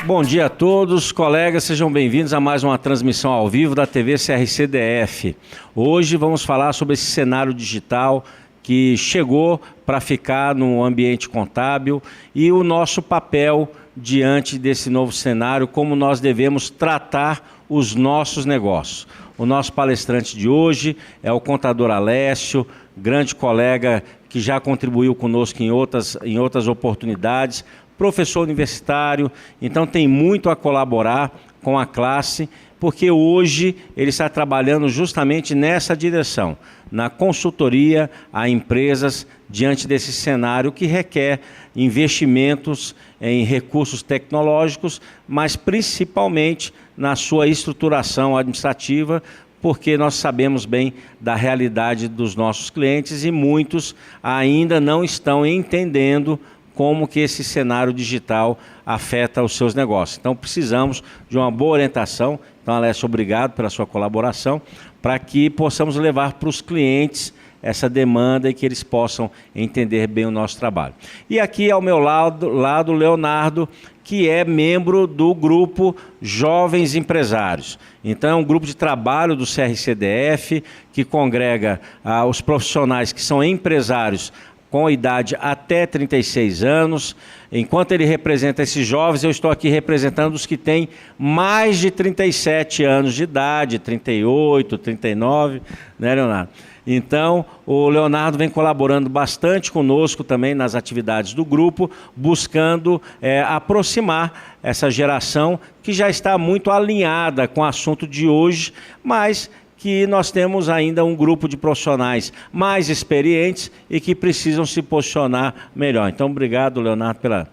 Bom dia a todos, colegas, sejam bem-vindos a mais uma transmissão ao vivo da TV CRC-DF. Hoje vamos falar sobre esse cenário digital que chegou para ficar no ambiente contábil e o nosso papel diante desse novo cenário, como nós devemos tratar os nossos negócios. O nosso palestrante de hoje é o contador Alessio, grande colega que já contribuiu conosco em outras oportunidades, professor universitário, então tem muito a colaborar com a classe, porque hoje ele está trabalhando justamente nessa direção, na consultoria a empresas diante desse cenário que requer investimentos em recursos tecnológicos, mas principalmente na sua estruturação administrativa, porque nós sabemos bem da realidade dos nossos clientes e muitos ainda não estão entendendo como que esse cenário digital afeta os seus negócios. Então precisamos de uma boa orientação. Então, Alessio, obrigado pela sua colaboração, para que possamos levar para os clientes essa demanda e que eles possam entender bem o nosso trabalho. E aqui ao meu lado, Leonardo, que é membro do grupo Jovens Empresários. Então é um grupo de trabalho do CRC-DF que congrega os profissionais que são empresários com idade até 36 anos. Enquanto ele representa esses jovens, eu estou aqui representando os que têm mais de 37 anos de idade, 38, 39, né, Leonardo? Então, o Leonardo vem colaborando bastante conosco também nas atividades do grupo, buscando aproximar essa geração que já está muito alinhada com o assunto de hoje, mas que nós temos ainda um grupo de profissionais mais experientes e que precisam se posicionar melhor. Então, obrigado, Leonardo, pela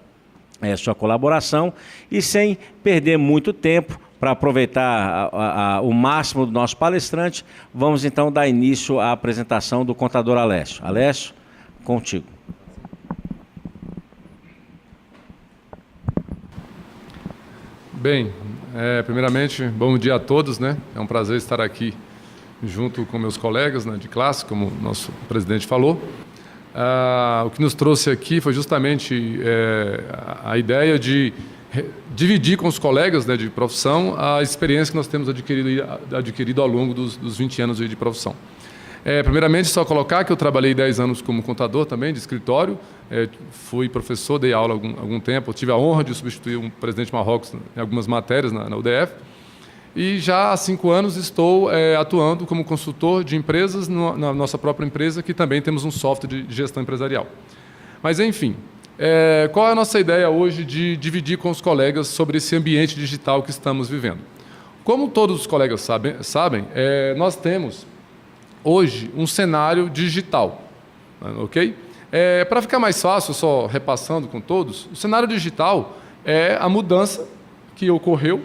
sua colaboração. E sem perder muito tempo, para aproveitar o máximo do nosso palestrante, vamos então dar início à apresentação do contador Alessio. Alessio, contigo. Bem, primeiramente, bom dia a todos, né? É um prazer estar aqui junto com meus colegas, né, de classe, como o nosso presidente falou. O que nos trouxe aqui foi justamente a ideia de dividir com os colegas, né, de profissão a experiência que nós temos adquirido ao longo dos 20 anos de profissão. Primeiramente, só colocar que eu trabalhei 10 anos como contador também, de escritório, fui professor, dei aula há algum tempo, tive a honra de substituir o presidente Marrocos em algumas matérias na UDF, e já há 5 anos estou atuando como consultor de empresas na nossa própria empresa, que também temos um software de gestão empresarial. Mas, enfim, qual é a nossa ideia hoje de dividir com os colegas sobre esse ambiente digital que estamos vivendo? Como todos os colegas sabem, nós temos hoje um cenário digital, ok? Para ficar mais fácil, só repassando com todos, o cenário digital é a mudança que ocorreu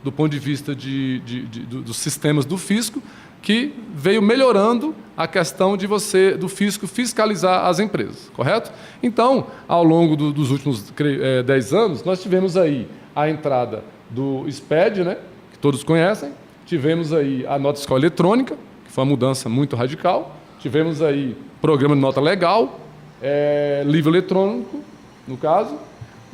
do ponto de vista dos sistemas do fisco, que veio melhorando a questão do fisco fiscalizar as empresas, correto? Então, ao longo dos últimos 10 anos, nós tivemos aí a entrada do SPED, né, que todos conhecem, tivemos aí a nota fiscal eletrônica, que foi uma mudança muito radical, tivemos aí programa de nota legal, livro eletrônico, no caso,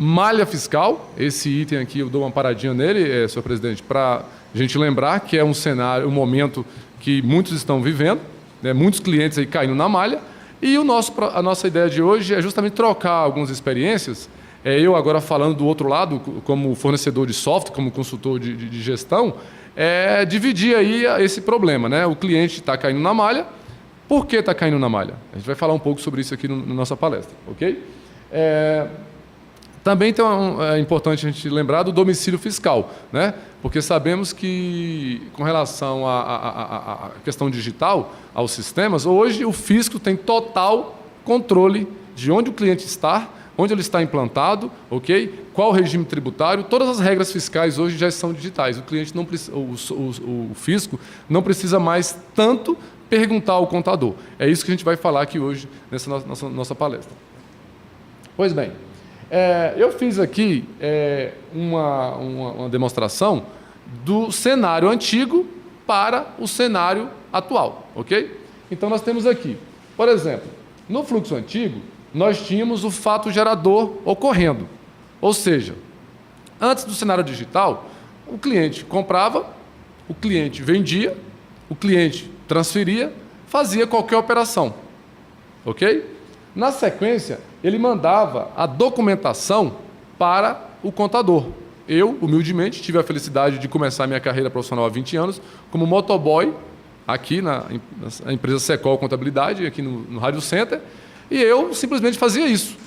malha fiscal, esse item aqui eu dou uma paradinha nele, senhor presidente, para a gente lembrar que é um cenário, um momento que muitos estão vivendo, né, muitos clientes aí caindo na malha, e a nossa ideia de hoje é justamente trocar algumas experiências, eu agora falando do outro lado, como fornecedor de software, como consultor de gestão, dividir aí esse problema, né? O cliente está caindo na malha, por que está caindo na malha? A gente vai falar um pouco sobre isso aqui na nossa palestra, ok? Também é importante a gente lembrar do domicílio fiscal, né? Porque sabemos que, com relação à questão digital, aos sistemas, hoje o fisco tem total controle de onde o cliente está, onde ele está implantado, ok? Qual o regime tributário, todas as regras fiscais hoje já são digitais. O cliente não precisa, o fisco não precisa mais tanto perguntar ao contador. É isso que a gente vai falar aqui hoje nessa nossa palestra. Pois bem, eu fiz aqui uma demonstração do cenário antigo para o cenário atual, ok? Então, nós temos aqui, por exemplo, no fluxo antigo, nós tínhamos o fato gerador ocorrendo. Ou seja, Antes do cenário digital, o cliente comprava, o cliente vendia, o cliente transferia, fazia qualquer operação. Ok? Na sequência, ele mandava a documentação para o contador. Eu, humildemente, tive a felicidade de começar minha carreira profissional há 20 anos como motoboy aqui na empresa Secol Contabilidade, aqui no Rádio Center, e eu simplesmente fazia isso.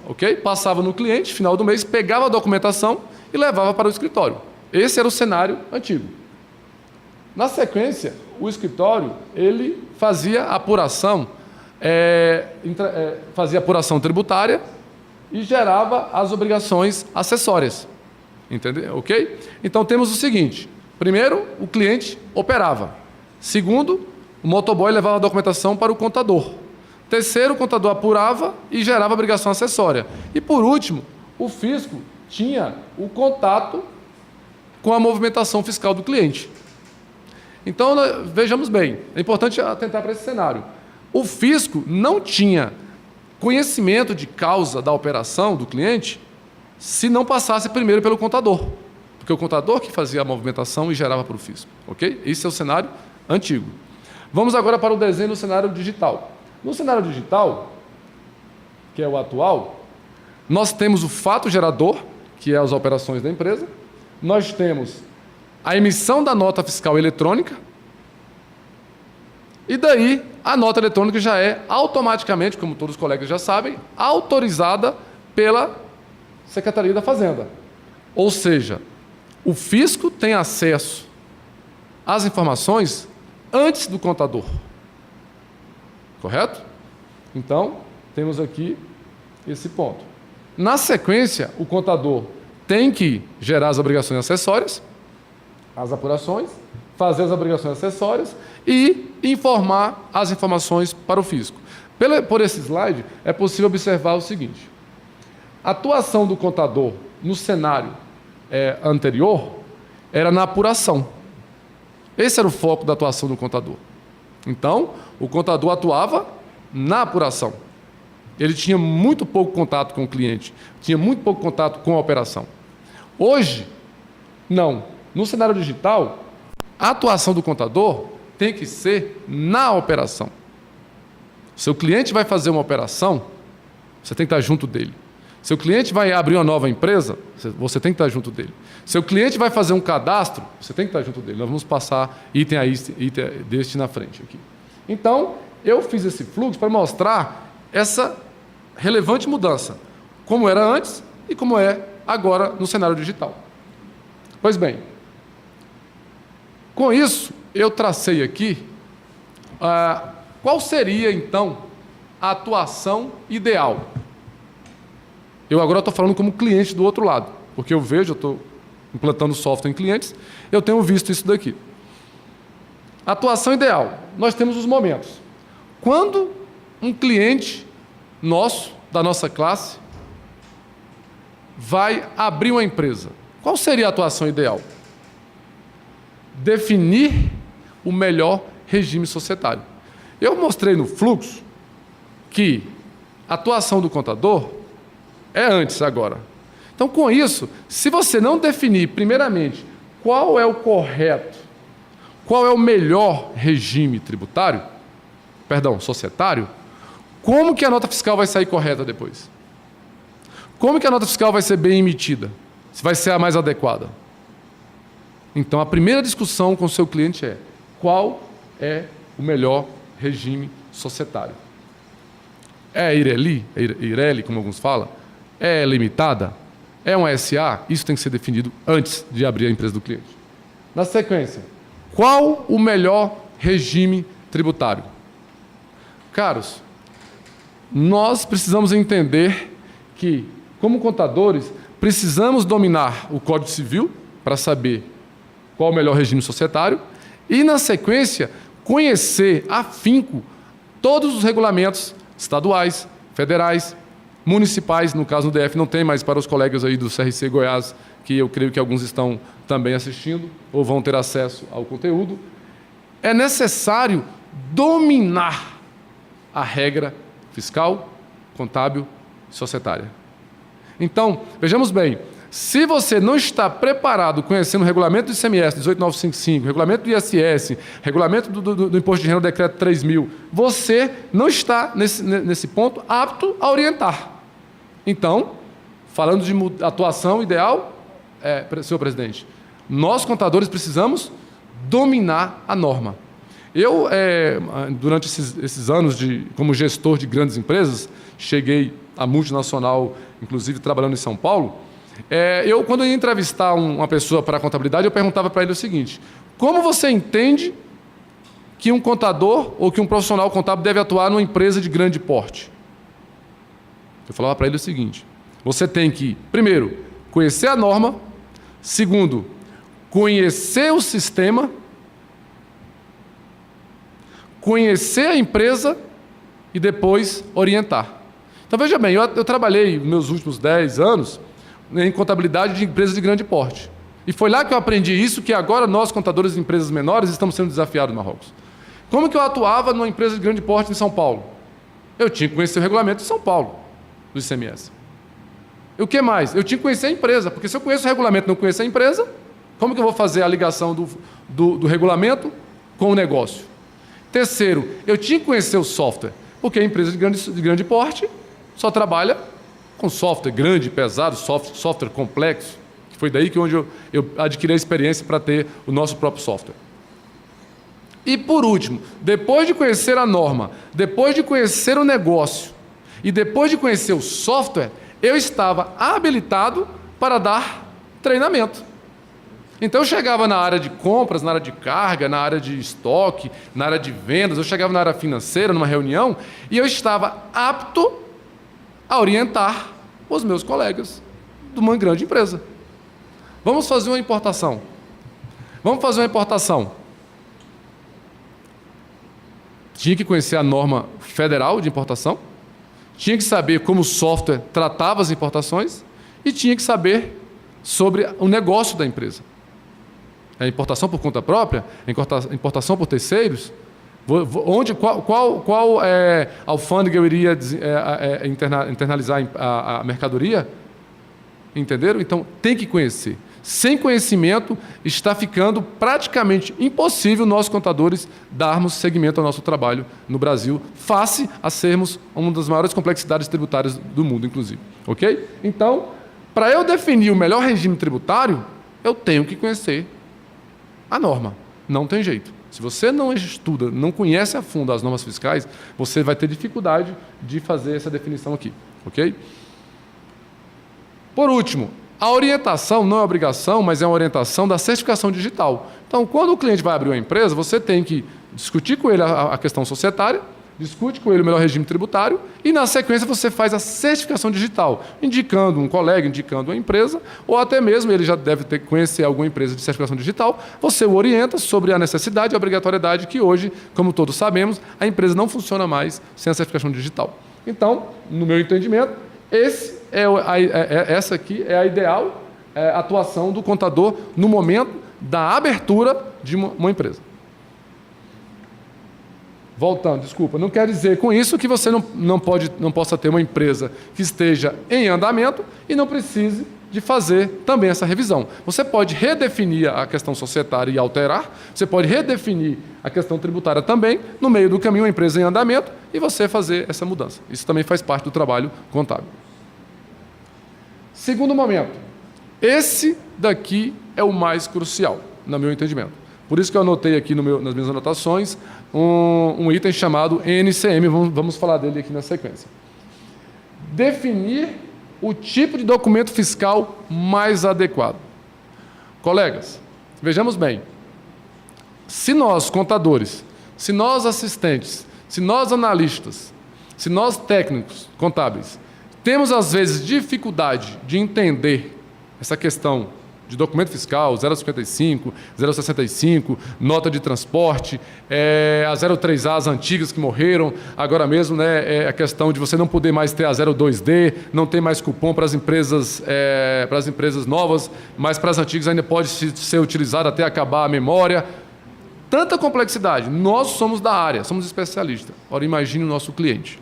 Ok? Passava no cliente, final do mês, pegava a documentação e levava para o escritório. Esse era o cenário antigo. Na sequência, o escritório ele fazia apuração, fazia apuração tributária e gerava as obrigações acessórias. Entendeu? Ok? Então temos o seguinte: primeiro, o cliente operava. Segundo, o motoboy levava a documentação para o contador. Terceiro, o contador apurava e gerava obrigação acessória. E por último, o fisco tinha o contato com a movimentação fiscal do cliente. Então, vejamos bem, é importante atentar para esse cenário. O fisco não tinha conhecimento de causa da operação do cliente se não passasse primeiro pelo contador, porque o contador que fazia a movimentação e gerava para o fisco. Ok? Esse é o cenário antigo. Vamos agora para o desenho do cenário digital. No cenário digital, que é o atual, nós temos o fato gerador, que é as operações da empresa, nós temos a emissão da nota fiscal eletrônica, e daí a nota eletrônica já é automaticamente, como todos os colegas já sabem, autorizada pela Secretaria da Fazenda. Ou seja, o fisco tem acesso às informações antes do contador. Correto? Então, temos aqui esse ponto. Na sequência, o contador tem que gerar as obrigações acessórias, as apurações, fazer as obrigações acessórias e informar as informações para o fisco. Por esse slide, é possível observar o seguinte: a atuação do contador no cenário anterior era na apuração. Esse era o foco da atuação do contador. Então, o contador atuava na apuração. Ele tinha muito pouco contato com o cliente, tinha muito pouco contato com a operação. Hoje, não. No cenário digital, a atuação do contador tem que ser na operação. Seu cliente vai fazer uma operação, você tem que estar junto dele. Seu cliente vai abrir uma nova empresa, você tem que estar junto dele. Seu cliente vai fazer um cadastro, você tem que estar junto dele. Nós vamos passar item a item deste na frente aqui. Então, eu fiz esse fluxo para mostrar essa relevante mudança, como era antes e como é agora no cenário digital. Pois bem, com isso, eu tracei aqui qual seria, então, a atuação ideal. Eu agora estou falando como cliente do outro lado, porque eu vejo, eu estou implantando software em clientes, eu tenho visto isso daqui. Atuação ideal. Nós temos os momentos. Quando um cliente nosso, da nossa classe, vai abrir uma empresa, qual seria a atuação ideal? Definir o melhor regime societário. Eu mostrei no fluxo que a atuação do contador é antes agora. Então, com isso, se você não definir, primeiramente, qual é o correto, qual é o melhor regime tributário, societário, como que a nota fiscal vai sair correta depois? Como que a nota fiscal vai ser bem emitida? Se vai ser a mais adequada? Então, a primeira discussão com o seu cliente é: qual é o melhor regime societário? É IRELI, como alguns falam? É limitada? É uma SA? Isso tem que ser definido antes de abrir a empresa do cliente. Na sequência, qual o melhor regime tributário? Caros, nós precisamos entender que, como contadores, precisamos dominar o Código Civil para saber qual o melhor regime societário e, na sequência, conhecer afinco todos os regulamentos estaduais, federais, municipais. No caso do DF não tem, mas para os colegas aí do CRC Goiás, que eu creio que alguns estão também assistindo ou vão ter acesso ao conteúdo, é necessário dominar a regra fiscal, contábil e societária. Então, vejamos bem, Se você não está preparado, conhecendo o regulamento do ICMS 18955, regulamento do ISS, regulamento do Imposto de Renda, decreto 3.000, você não está, nesse ponto, apto a orientar. Então, falando de atuação ideal, senhor presidente, nós, contadores, precisamos dominar a norma. Eu, durante esses anos como gestor de grandes empresas, cheguei à multinacional, inclusive trabalhando em São Paulo, quando eu ia entrevistar uma pessoa para a contabilidade, eu perguntava para ele o seguinte: como você entende que um contador ou que um profissional contábil deve atuar numa empresa de grande porte? Eu falava para ele o seguinte: você tem que, primeiro, conhecer a norma, segundo, conhecer o sistema, conhecer a empresa e depois orientar. Então, veja bem, eu trabalhei meus últimos 10 anos em contabilidade de empresas de grande porte. E foi lá que eu aprendi isso, que agora nós, contadores de empresas menores, estamos sendo desafiados no Marrocos. Como que eu atuava numa empresa de grande porte em São Paulo? Eu tinha que conhecer o regulamento de São Paulo, do ICMS. E o que mais? Eu tinha que conhecer a empresa, porque se eu conheço o regulamento e não conheço a empresa, como que eu vou fazer a ligação do regulamento com o negócio? Terceiro, eu tinha que conhecer o software, porque a empresa de grande porte só trabalha com software grande, pesado, software complexo, que foi daí onde eu adquiri a experiência para ter o nosso próprio software. E, por último, depois de conhecer a norma, depois de conhecer o negócio e depois de conhecer o software, eu estava habilitado para dar treinamento. Então, eu chegava na área de compras, na área de carga, na área de estoque, na área de vendas, eu chegava na área financeira, numa reunião, e eu estava apto a orientar os meus colegas de uma grande empresa. Vamos fazer uma importação. Tinha que conhecer a norma federal de importação, tinha que saber como o software tratava as importações e tinha que saber sobre o negócio da empresa. A importação por conta própria, a importação por terceiros, qual alfândega eu iria internalizar a mercadoria? Entenderam? Então, tem que conhecer. Sem conhecimento, está ficando praticamente impossível nós, contadores, darmos seguimento ao nosso trabalho no Brasil, face a sermos uma das maiores complexidades tributárias do mundo, inclusive. Ok? Então, para eu definir o melhor regime tributário, eu tenho que conhecer a norma. Não tem jeito. Se você não estuda, não conhece a fundo as normas fiscais, você vai ter dificuldade de fazer essa definição aqui. Ok? Por último, a orientação não é obrigação, mas é uma orientação da certificação digital. Então, quando o cliente vai abrir uma empresa, você tem que discutir com ele a questão societária, discute com ele o melhor regime tributário e, na sequência, você faz a certificação digital, indicando um colega, indicando uma empresa, ou até mesmo, ele já deve ter que conhecer alguma empresa de certificação digital, você o orienta sobre a necessidade e a obrigatoriedade que hoje, como todos sabemos, a empresa não funciona mais sem a certificação digital. Então, no meu entendimento, essa aqui é a ideal atuação do contador no momento da abertura de uma empresa. Voltando, desculpa, não quer dizer com isso que você não possa ter uma empresa que esteja em andamento e não precise de fazer também essa revisão. Você pode redefinir a questão societária e alterar, você pode redefinir a questão tributária também, no meio do caminho, uma empresa em andamento, e você fazer essa mudança. Isso também faz parte do trabalho contábil. Segundo momento, esse daqui é o mais crucial, no meu entendimento. Por isso que eu anotei aqui nas minhas anotações um item chamado NCM, vamos falar dele aqui na sequência. Definir o tipo de documento fiscal mais adequado. Colegas, vejamos bem, se nós, contadores, se nós, assistentes, se nós, analistas, se nós, técnicos contábeis, temos, às vezes, dificuldade de entender essa questão de documento fiscal, 055, 065, nota de transporte, a 03A, as antigas que morreram, agora mesmo, né, a questão de você não poder mais ter a 02D, não ter mais cupom para as empresas novas, mas para as antigas ainda pode ser utilizado até acabar a memória. Tanta complexidade. Nós somos da área, somos especialistas. Ora, imagine o nosso cliente.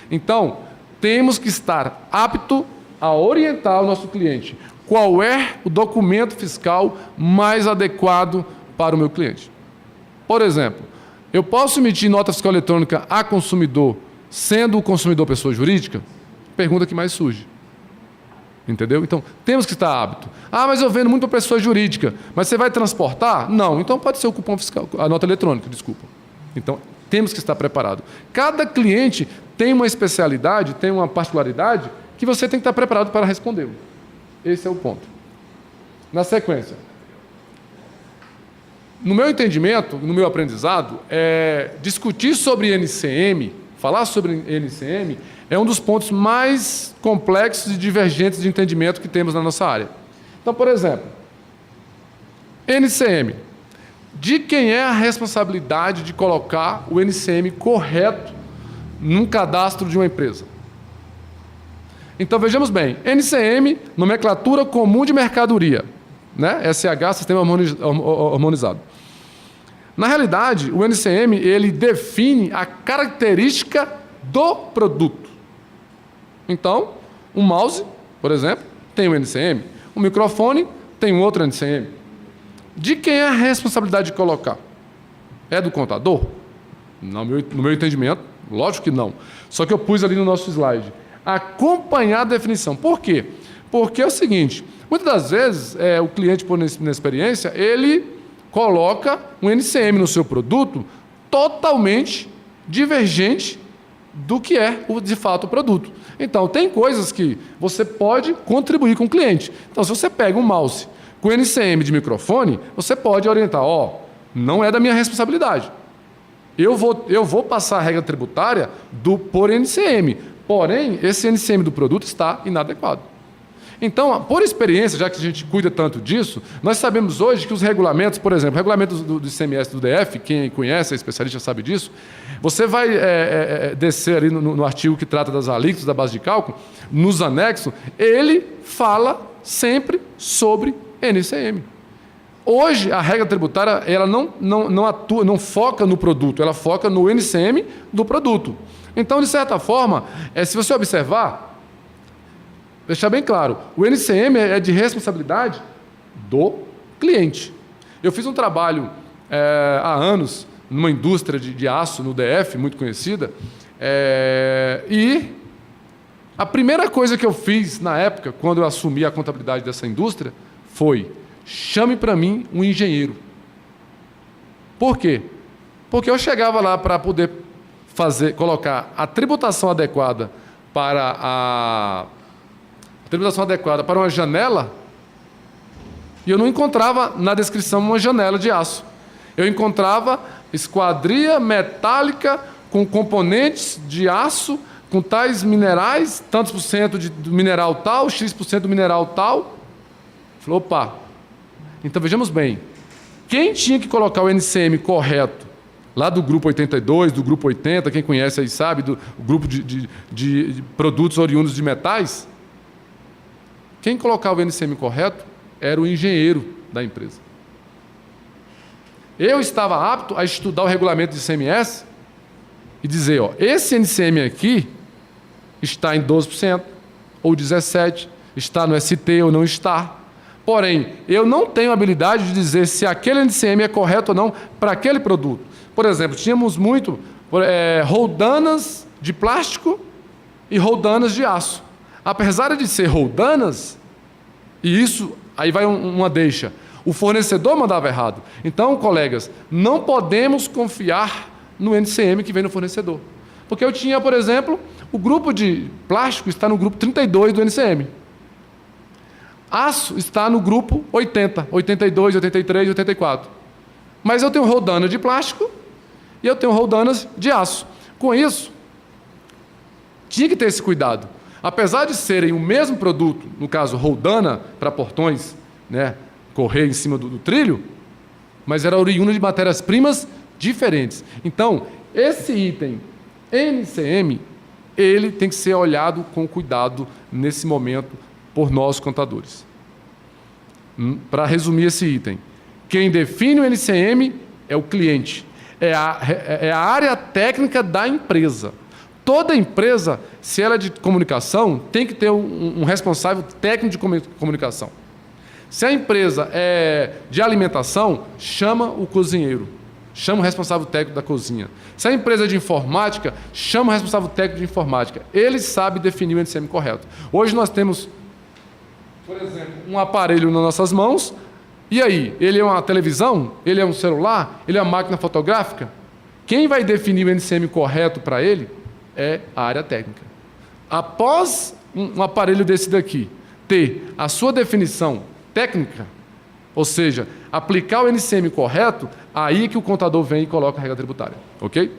Então, temos que estar apto a orientar o nosso cliente qual é o documento fiscal mais adequado para o meu cliente. Por exemplo, eu posso emitir nota fiscal eletrônica a consumidor, sendo o consumidor pessoa jurídica? Pergunta que mais surge. Entendeu? Então, temos que estar apto. Ah, mas eu vendo muito para pessoa jurídica. Mas você vai transportar? Não. Então, pode ser o cupom fiscal, a nota eletrônica, desculpa. Então, temos que estar preparado. Cada cliente tem uma especialidade, tem uma particularidade que você tem que estar preparado para respondê-lo. Esse é o ponto. Na sequência, no meu entendimento, no meu aprendizado, discutir sobre NCM, falar sobre NCM, é um dos pontos mais complexos e divergentes de entendimento que temos na nossa área. Então, por exemplo, NCM. De quem é a responsabilidade de colocar o NCM correto num cadastro de uma empresa? Então, vejamos bem, NCM, nomenclatura comum de mercadoria, né? SH, Sistema Harmonizado. Na realidade, o NCM, ele define a característica do produto. Então, um mouse, por exemplo, tem um NCM, um microfone tem um outro NCM. De quem é a responsabilidade de colocar? É do contador? No meu entendimento, lógico que não. Só que eu pus ali no nosso slide. Acompanhar a definição. Por quê? Porque é o seguinte, muitas das vezes, o cliente, por inexperiência, ele coloca um NCM no seu produto totalmente divergente do que é, de fato, o produto. Então, tem coisas que você pode contribuir com o cliente. Então, se você pega um mouse com NCM de microfone, você pode orientar, não é da minha responsabilidade. Eu vou passar a regra tributária por NCM, porém, esse NCM do produto está inadequado. Então, por experiência, já que a gente cuida tanto disso, nós sabemos hoje que os regulamentos, por exemplo, o regulamento do ICMS do DF, quem conhece, é especialista, sabe disso, você vai descer ali no artigo que trata das alíquotas da base de cálculo, nos anexos, ele fala sempre sobre NCM. Hoje, a regra tributária ela não foca no produto, ela foca no NCM do produto. Então, de certa forma, se você observar, deixar bem claro, o NCM é de responsabilidade do cliente. Eu fiz um trabalho há anos numa indústria de aço no DF, muito conhecida, e a primeira coisa que eu fiz na época, quando eu assumi a contabilidade dessa indústria, foi: chame para mim um engenheiro. Por quê? Porque eu chegava lá para poder colocar a tributação adequada para uma janela, e eu não encontrava na descrição uma janela de aço. Eu encontrava esquadria metálica com componentes de aço, com tais minerais, tantos por cento do mineral tal, X% do mineral tal. Falei, opa. Então, vejamos bem, quem tinha que colocar o NCM correto, lá do grupo 82, do grupo 80, quem conhece aí sabe, do grupo de produtos oriundos de metais, quem colocava o NCM correto era o engenheiro da empresa. Eu estava apto a estudar o regulamento de ICMS e dizer, esse NCM aqui está em 12% ou 17%, está no ST ou não está. Porém, eu não tenho habilidade de dizer se aquele NCM é correto ou não para aquele produto. Por exemplo, tínhamos muito roldanas de plástico e roldanas de aço. Apesar de ser roldanas, e isso, aí vai uma deixa, o fornecedor mandava errado. Então, colegas, não podemos confiar no NCM que vem no fornecedor. Porque eu tinha, por exemplo, o grupo de plástico está no grupo 32 do NCM. Aço está no grupo 80, 82, 83, 84. Mas eu tenho roldana de plástico e eu tenho roldanas de aço. Com isso, tinha que ter esse cuidado. Apesar de serem o mesmo produto, no caso, roldana para portões, né, correr em cima do trilho, mas era oriundo de matérias-primas diferentes. Então, esse item NCM, ele tem que ser olhado com cuidado nesse momento por nós contadores. Para resumir esse item, quem define o NCM é o cliente, é a área técnica da empresa. Toda empresa, se ela é de comunicação, tem que ter um responsável técnico de comunicação. Se a empresa é de alimentação, chama o cozinheiro, chama o responsável técnico da cozinha. Se a empresa é de informática, chama o responsável técnico de informática. Ele sabe definir o NCM correto. Hoje nós temos, por exemplo, um aparelho nas nossas mãos, e aí? Ele é uma televisão? Ele é um celular? Ele é uma máquina fotográfica? Quem vai definir o NCM correto para ele é a área técnica. Após um aparelho desse daqui ter a sua definição técnica, ou seja, aplicar o NCM correto, aí que o contador vem e coloca a regra tributária. Ok?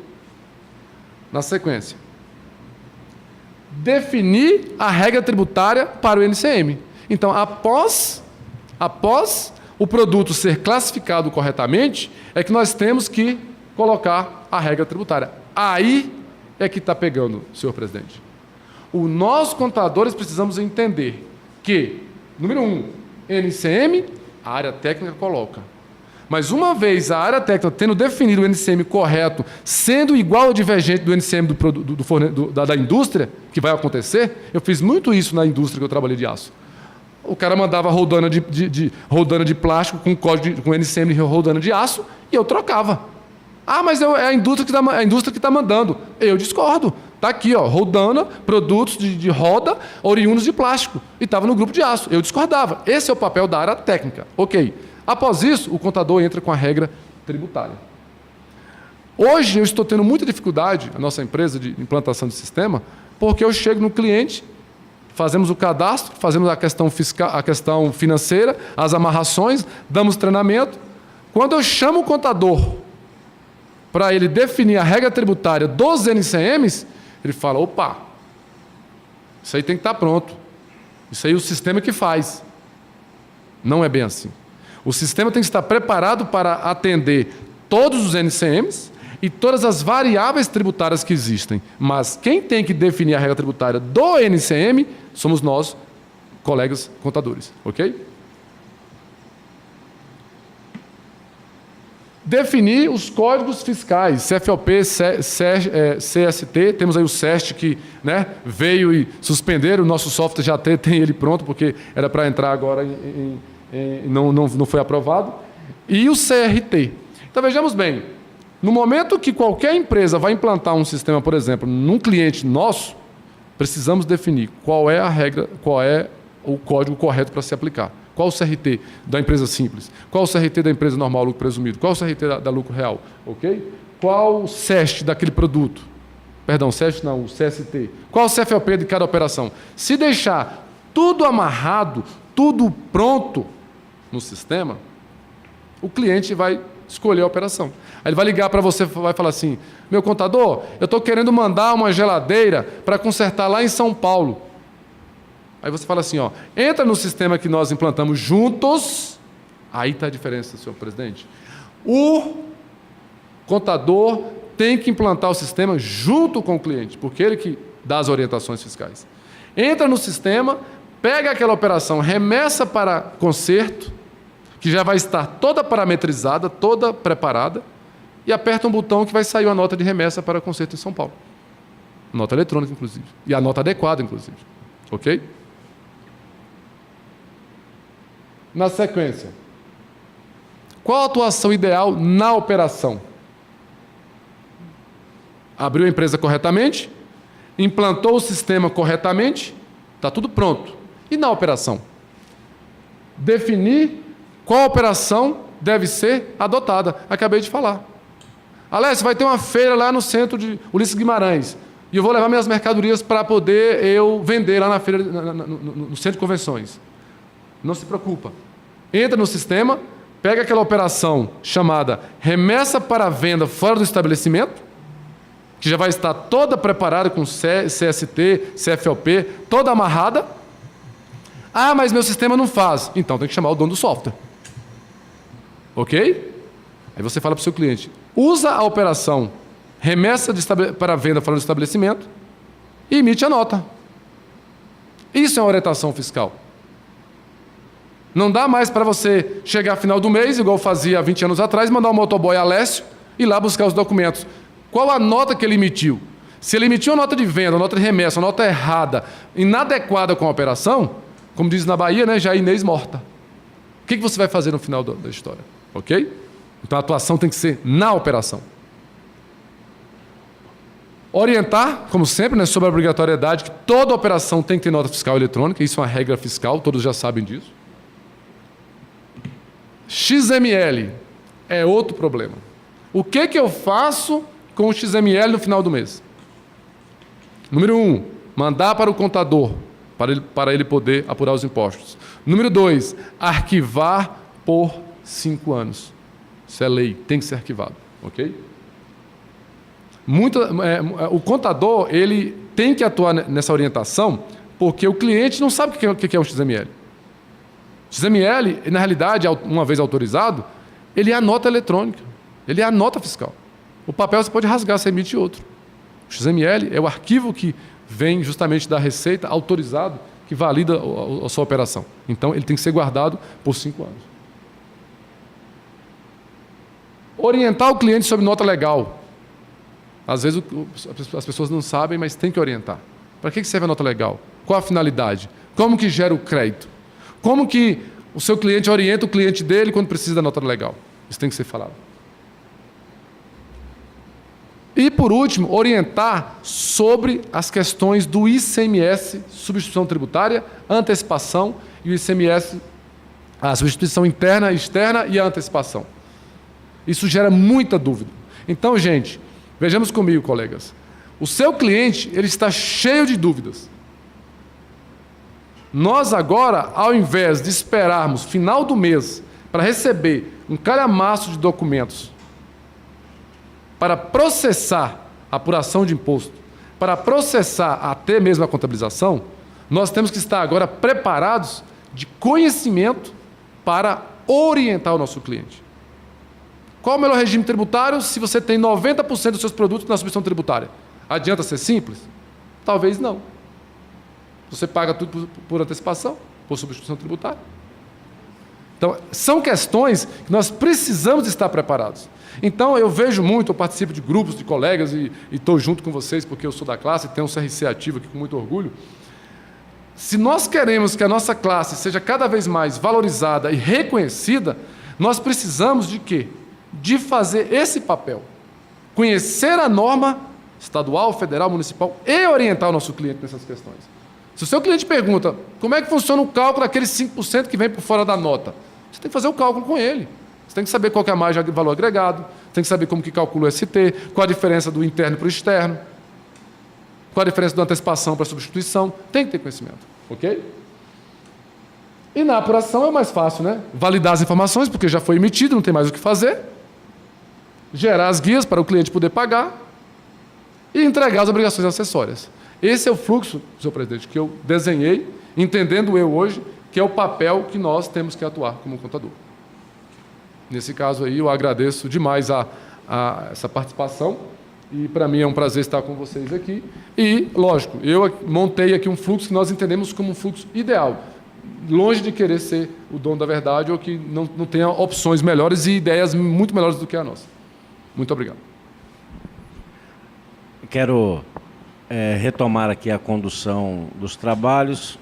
Na sequência. Definir a regra tributária para o NCM. Então, após o produto ser classificado corretamente, é que nós temos que colocar a regra tributária. Aí é que está pegando, senhor presidente. Nós, contadores, precisamos entender que, número 1, NCM, a área técnica coloca. Mas uma vez a área técnica tendo definido o NCM correto, sendo igual ou divergente do NCM da indústria, que vai acontecer, eu fiz muito isso na indústria que eu trabalhei de aço. O cara mandava roldana de plástico com código com NCM de roldana de aço e eu trocava. Ah, mas é a indústria que está mandando. Eu discordo. Está aqui, ó, roldana, produtos de roda oriundos de plástico. E estava no grupo de aço. Eu discordava. Esse é o papel da área técnica. Ok. Após isso, o contador entra com a regra tributária. Hoje eu estou tendo muita dificuldade, a nossa empresa de implantação de sistema, porque eu chego no cliente, fazemos o cadastro, fazemos a questão fiscal, a questão financeira, as amarrações, damos treinamento. Quando eu chamo o contador para ele definir a regra tributária dos NCMs, ele fala, opa, isso aí tem que estar pronto. Isso aí é o sistema que faz. Não é bem assim. O sistema tem que estar preparado para atender todos os NCMs e todas as variáveis tributárias que existem. Mas quem tem que definir a regra tributária do NCM somos nós, colegas contadores. Ok? Definir os códigos fiscais, CFOP, CST, temos aí o CEST que, né, veio e suspenderam, o nosso software já tem ele pronto, porque era para entrar agora não foi aprovado, e o CRT. Então vejamos bem, no momento que qualquer empresa vai implantar um sistema, por exemplo, num cliente nosso, precisamos definir qual é a regra, qual é o código correto para se aplicar. Qual o CRT da empresa simples? Qual o CRT da empresa normal, lucro presumido? Qual o CRT da lucro real? Ok? Qual o CEST daquele produto? Perdão, CEST não, o CST. Qual o CFOP de cada operação? Se deixar tudo amarrado, tudo pronto no sistema, o cliente vai escolher a operação. Aí ele vai ligar para você e vai falar assim, meu contador, eu estou querendo mandar uma geladeira para consertar lá em São Paulo. Aí você fala assim, ó, entra no sistema que nós implantamos juntos, aí está a diferença, senhor presidente. O contador tem que implantar o sistema junto com o cliente, porque ele que dá as orientações fiscais. Entra no sistema, pega aquela operação, remessa para conserto, que já vai estar toda parametrizada, toda preparada, e aperta um botão que vai sair uma nota de remessa para conserto em São Paulo. Nota eletrônica, inclusive. E a nota adequada, inclusive. Ok? Na sequência, qual a atuação ideal na operação? Abriu a empresa corretamente, implantou o sistema corretamente, está tudo pronto. E na operação? Definir qual operação deve ser adotada. Acabei de falar. Alessio, vai ter uma feira lá no centro de Ulisses Guimarães, e eu vou levar minhas mercadorias para poder eu vender lá na feira, no centro de convenções. Não se preocupa. Entra no sistema, pega aquela operação chamada remessa para venda fora do estabelecimento, que já vai estar toda preparada com CST, CFOP, toda amarrada. Ah, mas meu sistema não faz. Então tem que chamar o dono do software. Ok? Aí você fala para o seu cliente, usa a operação remessa para venda fora do estabelecimento e emite a nota. Isso é uma orientação fiscal. Não dá mais para você chegar ao final do mês, igual fazia há 20 anos atrás, mandar o motoboy Alessio ir lá buscar os documentos. Qual a nota que ele emitiu? Se ele emitiu uma nota de venda, uma nota de remessa, uma nota errada, inadequada com a operação, como diz na Bahia, né, já é Inês morta. O que você vai fazer no final da história? Ok? Então a atuação tem que ser na operação. Orientar, como sempre, né, sobre a obrigatoriedade, que toda operação tem que ter nota fiscal eletrônica, isso é uma regra fiscal, todos já sabem disso. XML é outro problema. O que eu faço com o XML no final do mês? Número 1, mandar para o contador, para ele poder apurar os impostos. Número 2, arquivar por 5 anos. Isso é lei, tem que ser arquivado, ok? O contador ele tem que atuar nessa orientação porque o cliente não sabe o que é um XML. XML, na realidade, uma vez autorizado, ele é a nota eletrônica, ele é a nota fiscal. O papel você pode rasgar, você emite outro. O XML é o arquivo que vem justamente da Receita, autorizado, que valida a sua operação. Então, ele tem que ser guardado por 5 anos. Orientar o cliente sobre nota legal. Às vezes as pessoas não sabem, mas tem que orientar. Para que serve a nota legal? Qual a finalidade? Como que gera o crédito? Como que o seu cliente orienta o cliente dele quando precisa da nota legal? Isso tem que ser falado. E, por último, orientar sobre as questões do ICMS, substituição tributária, antecipação, e o ICMS, a substituição interna, externa e a antecipação. Isso gera muita dúvida. Então, gente, vejamos comigo, colegas. O seu cliente, ele está cheio de dúvidas. Nós agora, ao invés de esperarmos final do mês para receber um calhamaço de documentos para processar a apuração de imposto, para processar até mesmo a contabilização, nós temos que estar agora preparados de conhecimento para orientar o nosso cliente. Qual é o melhor regime tributário se você tem 90% dos seus produtos na substituição tributária? Adianta ser simples? Talvez não. Você paga tudo por antecipação, por substituição tributária. Então, são questões que nós precisamos estar preparados. Então, eu vejo muito, eu participo de grupos de colegas e estou junto com vocês porque eu sou da classe e tenho um CRC ativo aqui com muito orgulho. Se nós queremos que a nossa classe seja cada vez mais valorizada e reconhecida, nós precisamos de quê? De fazer esse papel. Conhecer a norma estadual, federal, municipal e orientar o nosso cliente nessas questões. Se o seu cliente pergunta como é que funciona o cálculo daqueles 5% que vem por fora da nota, você tem que fazer o cálculo com ele. Você tem que saber qual que é a margem de valor agregado, tem que saber como que calcula o ST, qual a diferença do interno para o externo, qual a diferença da antecipação para a substituição. Tem que ter conhecimento, ok? E na apuração é mais fácil, né? Validar as informações, porque já foi emitido, não tem mais o que fazer. Gerar as guias para o cliente poder pagar e entregar as obrigações acessórias. Esse é o fluxo, senhor presidente, que eu desenhei, entendendo eu hoje, que é o papel que nós temos que atuar como contador. Nesse caso aí, eu agradeço demais a essa participação e, para mim, é um prazer estar com vocês aqui. E, lógico, eu montei aqui um fluxo que nós entendemos como um fluxo ideal, longe de querer ser o dono da verdade ou que não tenha opções melhores e ideias muito melhores do que a nossa. Muito obrigado. Quero retomar aqui a condução dos trabalhos.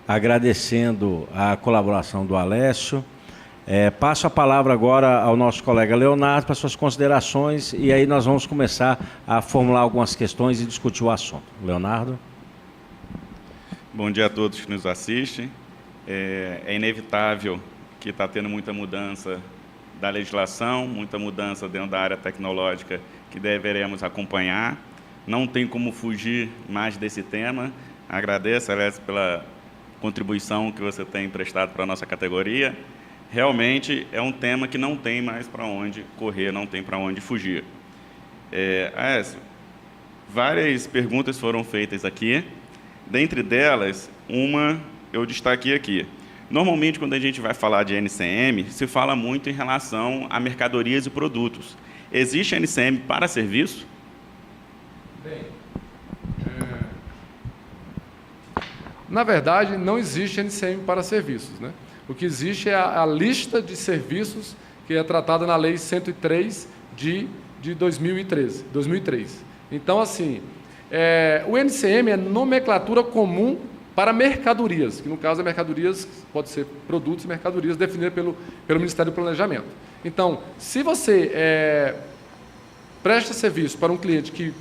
Agradecendo a colaboração do Alessio. Passo a palavra agora ao nosso colega Leonardo para suas considerações e aí nós vamos começar a formular algumas questões e discutir o assunto. Leonardo. Bom dia a todos que nos assistem. É inevitável que está tendo muita mudança da legislação, muita mudança dentro da área tecnológica que deveremos acompanhar. Não tem como fugir mais desse tema. Agradeço, Alessio, pela contribuição que você tem prestado para a nossa categoria. Realmente é um tema que não tem mais para onde correr, não tem para onde fugir. Alessio, várias perguntas foram feitas aqui. Dentre delas, uma eu destaquei aqui. Normalmente, quando a gente vai falar de NCM, se fala muito em relação a mercadorias e produtos. Existe NCM para serviço? Bem, na verdade, não existe NCM para serviços, né? O que existe é a lista de serviços que é tratada na Lei 103 de 2003. Então, assim, o NCM é nomenclatura comum para mercadorias, que no caso é mercadorias, pode ser produtos e mercadorias definidas pelo Ministério do Planejamento. Então, se você presta serviço para um cliente que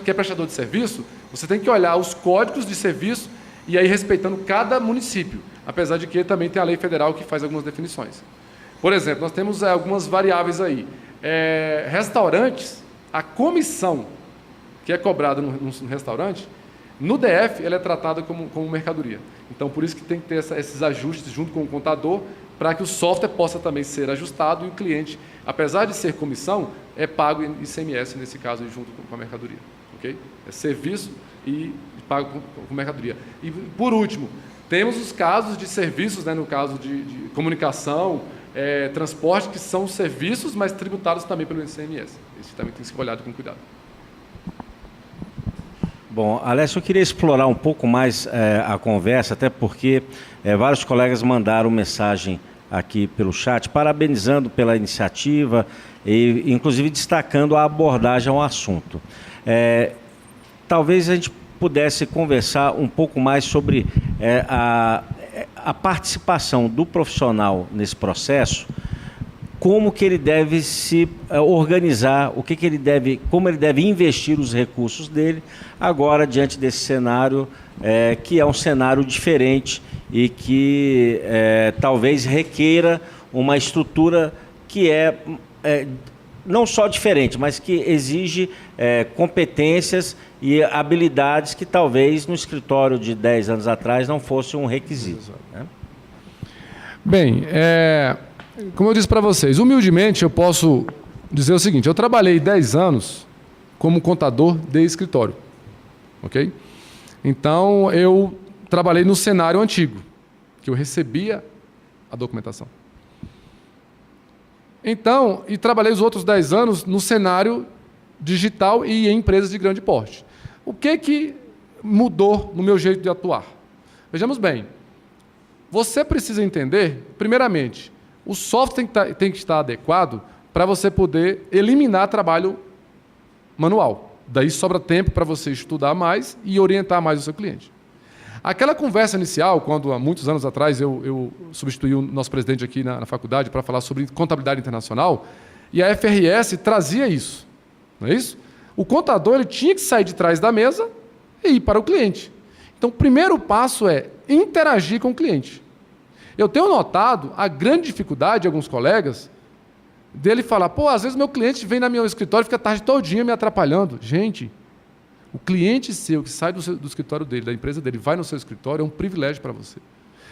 é prestador de serviço, você tem que olhar os códigos de serviço e aí respeitando cada município, apesar de que também tem a lei federal que faz algumas definições. Por exemplo, nós temos algumas variáveis aí. Restaurantes, a comissão que é cobrada no restaurante, no DF, ela é tratada como mercadoria. Então, por isso que tem que ter esses ajustes junto com o contador, para que o software possa também ser ajustado e o cliente, apesar de ser comissão, é pago ICMS, nesse caso, junto com a mercadoria. Okay? É serviço e pago com mercadoria. E, por último, temos os casos de serviços, né, no caso de comunicação, transporte, que são serviços, mas tributados também pelo ICMS. Isso também tem que ser olhado com cuidado. Bom, Alessio, eu queria explorar um pouco mais a conversa, até porque vários colegas mandaram mensagem aqui pelo chat, parabenizando pela iniciativa e, inclusive, destacando a abordagem ao assunto. Talvez a gente pudesse conversar um pouco mais sobre a participação do profissional nesse processo, como que ele deve se organizar, como ele deve investir os recursos dele agora diante desse cenário, que é um cenário diferente e que talvez requeira uma estrutura que não só diferente, mas que exige competências e habilidades que talvez no escritório de 10 anos atrás não fosse um requisito. Né? Bem, como eu disse para vocês, humildemente eu posso dizer o seguinte: eu trabalhei 10 anos como contador de escritório, ok? Então, eu trabalhei no cenário antigo, que eu recebia a documentação. Então, e trabalhei os outros 10 anos no cenário digital e em empresas de grande porte. O que mudou no meu jeito de atuar? Vejamos bem, você precisa entender, primeiramente, o software tem que estar adequado para você poder eliminar trabalho manual. Daí sobra tempo para você estudar mais e orientar mais o seu cliente. Aquela conversa inicial, quando há muitos anos atrás eu substituí o nosso presidente aqui na faculdade para falar sobre contabilidade internacional, e a FRS trazia isso, não é isso? O contador ele tinha que sair de trás da mesa e ir para o cliente. Então, o primeiro passo é interagir com o cliente. Eu tenho notado a grande dificuldade de alguns colegas dele falar, às vezes meu cliente vem no meu escritório e fica a tarde todinha me atrapalhando. Gente, o cliente seu que sai do escritório dele, da empresa dele, vai no seu escritório, é um privilégio para você.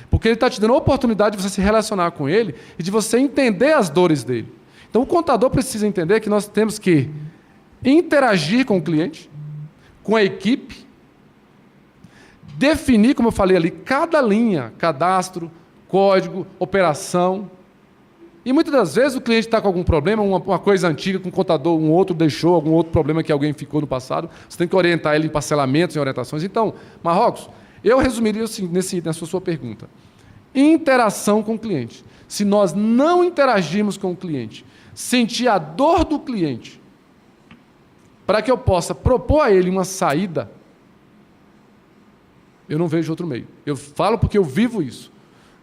Porque ele está te dando a oportunidade de você se relacionar com ele e de você entender as dores dele. Então, o contador precisa entender que nós temos que interagir com o cliente, com a equipe, definir, como eu falei ali, cada linha, cadastro, código, operação. E muitas das vezes o cliente está com algum problema, uma coisa antiga que um contador, um outro deixou, algum outro problema que alguém ficou no passado. Você tem que orientar ele em parcelamentos, em orientações. Então, Marrocos, eu resumiria assim, nessa sua pergunta. Interação com o cliente. Se nós não interagirmos com o cliente, sentir a dor do cliente, para que eu possa propor a ele uma saída, eu não vejo outro meio. Eu falo porque eu vivo isso.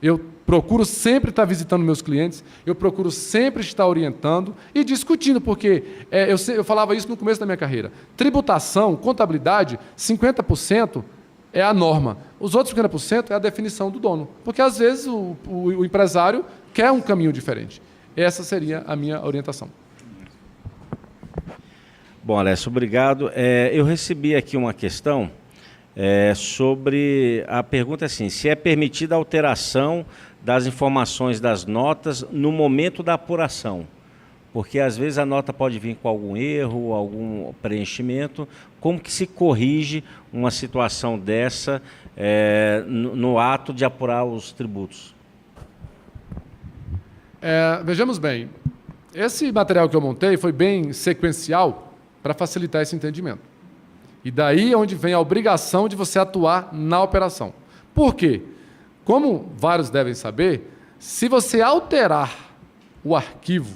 Eu procuro sempre estar visitando meus clientes, eu procuro sempre estar orientando e discutindo, porque eu falava isso no começo da minha carreira. Tributação, contabilidade, 50% é a norma. Os outros 50% é a definição do dono. Porque, às vezes, o empresário quer um caminho diferente. Essa seria a minha orientação. Bom, Alessio, obrigado. Eu recebi aqui uma questão sobre a pergunta assim, se é permitida a alteração das informações das notas no momento da apuração, porque às vezes a nota pode vir com algum erro, algum preenchimento. Como que se corrige uma situação dessa no ato de apurar os tributos? Vejamos bem, esse material que eu montei foi bem sequencial para facilitar esse entendimento. E daí é onde vem a obrigação de você atuar na operação. Por quê? Como vários devem saber, se você alterar o arquivo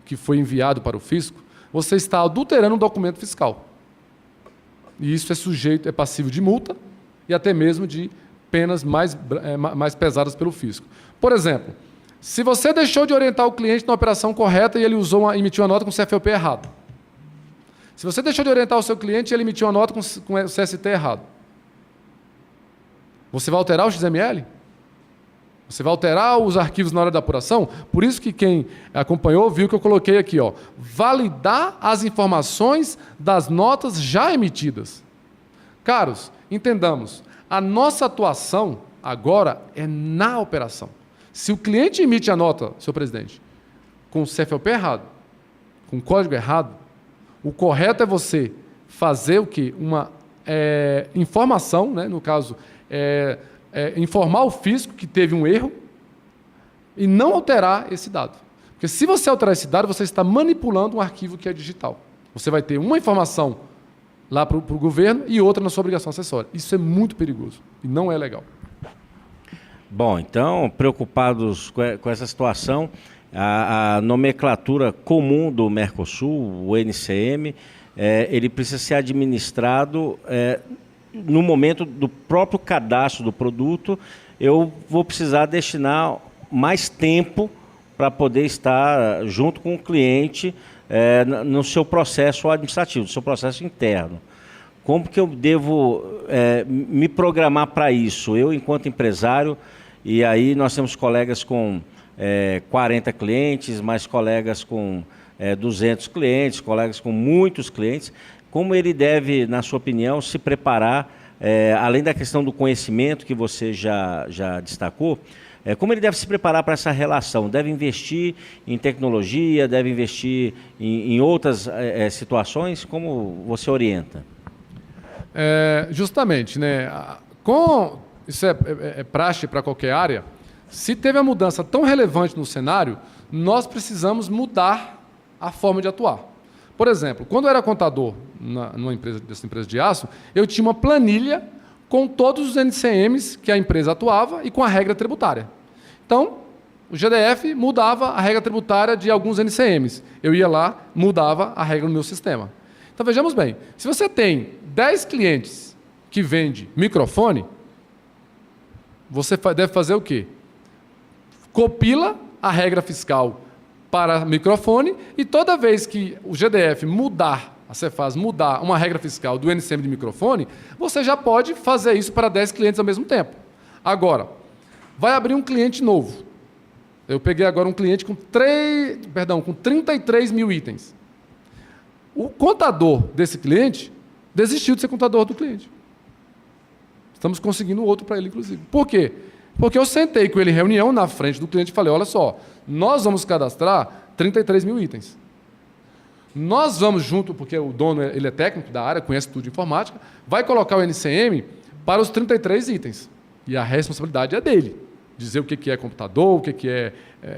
que foi enviado para o fisco, você está adulterando um documento fiscal. E isso é passível de multa e até mesmo de penas mais pesadas pelo fisco. Por exemplo, se você deixou de orientar o cliente na operação correta e ele emitiu uma nota com CFOP errado. Se você deixou de orientar o seu cliente e ele emitiu uma nota com o CST errado. Você vai alterar o XML? Você vai alterar os arquivos na hora da apuração? Por isso que quem acompanhou viu que eu coloquei aqui, ó, validar as informações das notas já emitidas. Caros, entendamos, a nossa atuação agora é na operação. Se o cliente emite a nota, senhor presidente, com o CFOP errado, com o código errado, o correto é você fazer o quê? Uma informação, né? No caso, informar o fisco que teve um erro e não alterar esse dado. Porque se você alterar esse dado, você está manipulando um arquivo que é digital. Você vai ter uma informação lá para o governo e outra na sua obrigação acessória. Isso é muito perigoso e não é legal. Bom, então, preocupados com essa situação, a nomenclatura comum do Mercosul, o NCM, ele precisa ser administrado no momento do próprio cadastro do produto. Eu vou precisar destinar mais tempo para poder estar junto com o cliente no seu processo administrativo, no seu processo interno. Como que eu devo me programar para isso? Eu, enquanto empresário, e aí nós temos colegas com 40 clientes, mais colegas com 200 clientes, colegas com muitos clientes. Como ele deve, na sua opinião, se preparar, além da questão do conhecimento que você já destacou, como ele deve se preparar para essa relação? Deve investir em tecnologia, deve investir em outras situações? Como você orienta? Justamente, né? Isso é praxe para qualquer área. Se teve a mudança tão relevante no cenário, nós precisamos mudar a forma de atuar. Por exemplo, quando eu era contador dessa empresa de aço, eu tinha uma planilha com todos os NCMs que a empresa atuava e com a regra tributária. Então, o GDF mudava a regra tributária de alguns NCMs. Eu ia lá, mudava a regra no meu sistema. Então, vejamos bem, se você tem 10 clientes que vendem microfone, você deve fazer o quê? Copila a regra fiscal para microfone e toda vez que o GDF a Cefaz mudar uma regra fiscal do NCM de microfone, você já pode fazer isso para 10 clientes ao mesmo tempo. Agora, vai abrir um cliente novo. Eu peguei agora um cliente com 33 mil itens. O contador desse cliente desistiu de ser contador do cliente. Estamos conseguindo outro para ele, inclusive. Por quê? Porque eu sentei com ele em reunião na frente do cliente e falei, olha só, nós vamos cadastrar 33 mil itens. Nós vamos junto, porque o dono ele é técnico da área, conhece tudo de informática, vai colocar o NCM para os 33 itens. E a responsabilidade é dele. Dizer o que é computador, o que é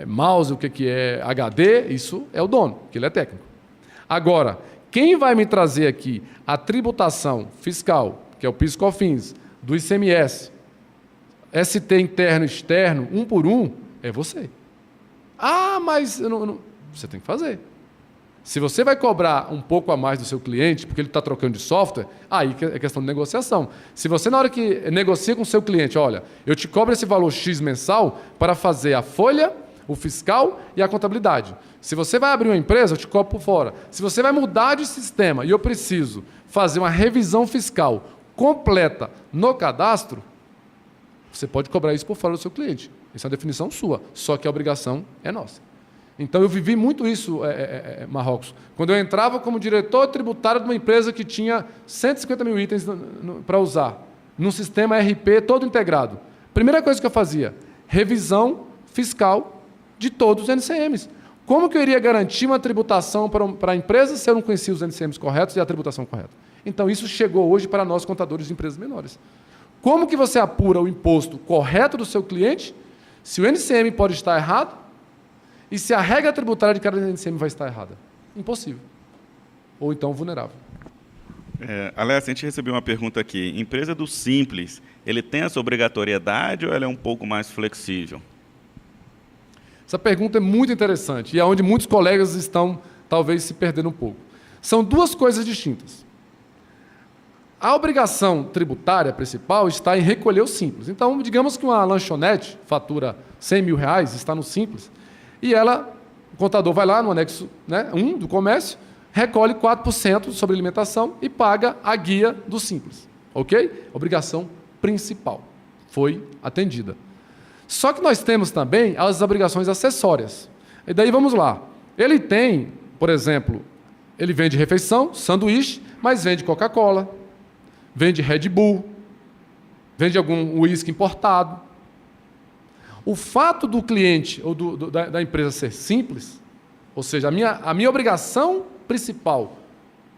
mouse, o que é HD, isso é o dono, que ele é técnico. Agora, quem vai me trazer aqui a tributação fiscal, que é o PIS/COFINS, do ICMS, ST interno e externo, um por um, é você. Ah, mas você tem que fazer. Se você vai cobrar um pouco a mais do seu cliente, porque ele está trocando de software, aí é questão de negociação. Se você, na hora que negocia com o seu cliente, olha, eu te cobro esse valor X mensal para fazer a folha, o fiscal e a contabilidade. Se você vai abrir uma empresa, eu te cobro por fora. Se você vai mudar de sistema e eu preciso fazer uma revisão fiscal completa no cadastro, você pode cobrar isso por fora do seu cliente. Isso é uma definição sua, só que a obrigação é nossa. Então, eu vivi muito isso, Marrocos. Quando eu entrava como diretor tributário de uma empresa que tinha 150 mil itens para usar, num sistema RP todo integrado. Primeira coisa que eu fazia, revisão fiscal de todos os NCMs. Como que eu iria garantir uma tributação para a empresa se eu não conhecia os NCMs corretos e a tributação correta? Então, isso chegou hoje para nós, contadores de empresas menores. Como que você apura o imposto correto do seu cliente se o NCM pode estar errado e se a regra tributária de cada NCM vai estar errada? Impossível. Ou então vulnerável. Aliás, a gente recebeu uma pergunta aqui. Empresa do Simples, ele tem essa obrigatoriedade ou ela é um pouco mais flexível? Essa pergunta é muito interessante e é onde muitos colegas estão, talvez, se perdendo um pouco. São duas coisas distintas. A obrigação tributária principal está em recolher o Simples. Então, digamos que uma lanchonete fatura R$100 mil, está no Simples, e o contador vai lá no anexo 1 do comércio, recolhe 4% sobre alimentação e paga a guia do Simples. Ok? Obrigação principal. Foi atendida. Só que nós temos também as obrigações acessórias. E daí vamos lá. Ele tem, por exemplo, ele vende refeição, sanduíche, mas vende Coca-Cola, vende Red Bull, vende algum uísque importado. O fato do cliente ou da empresa ser simples, ou seja, a minha obrigação principal,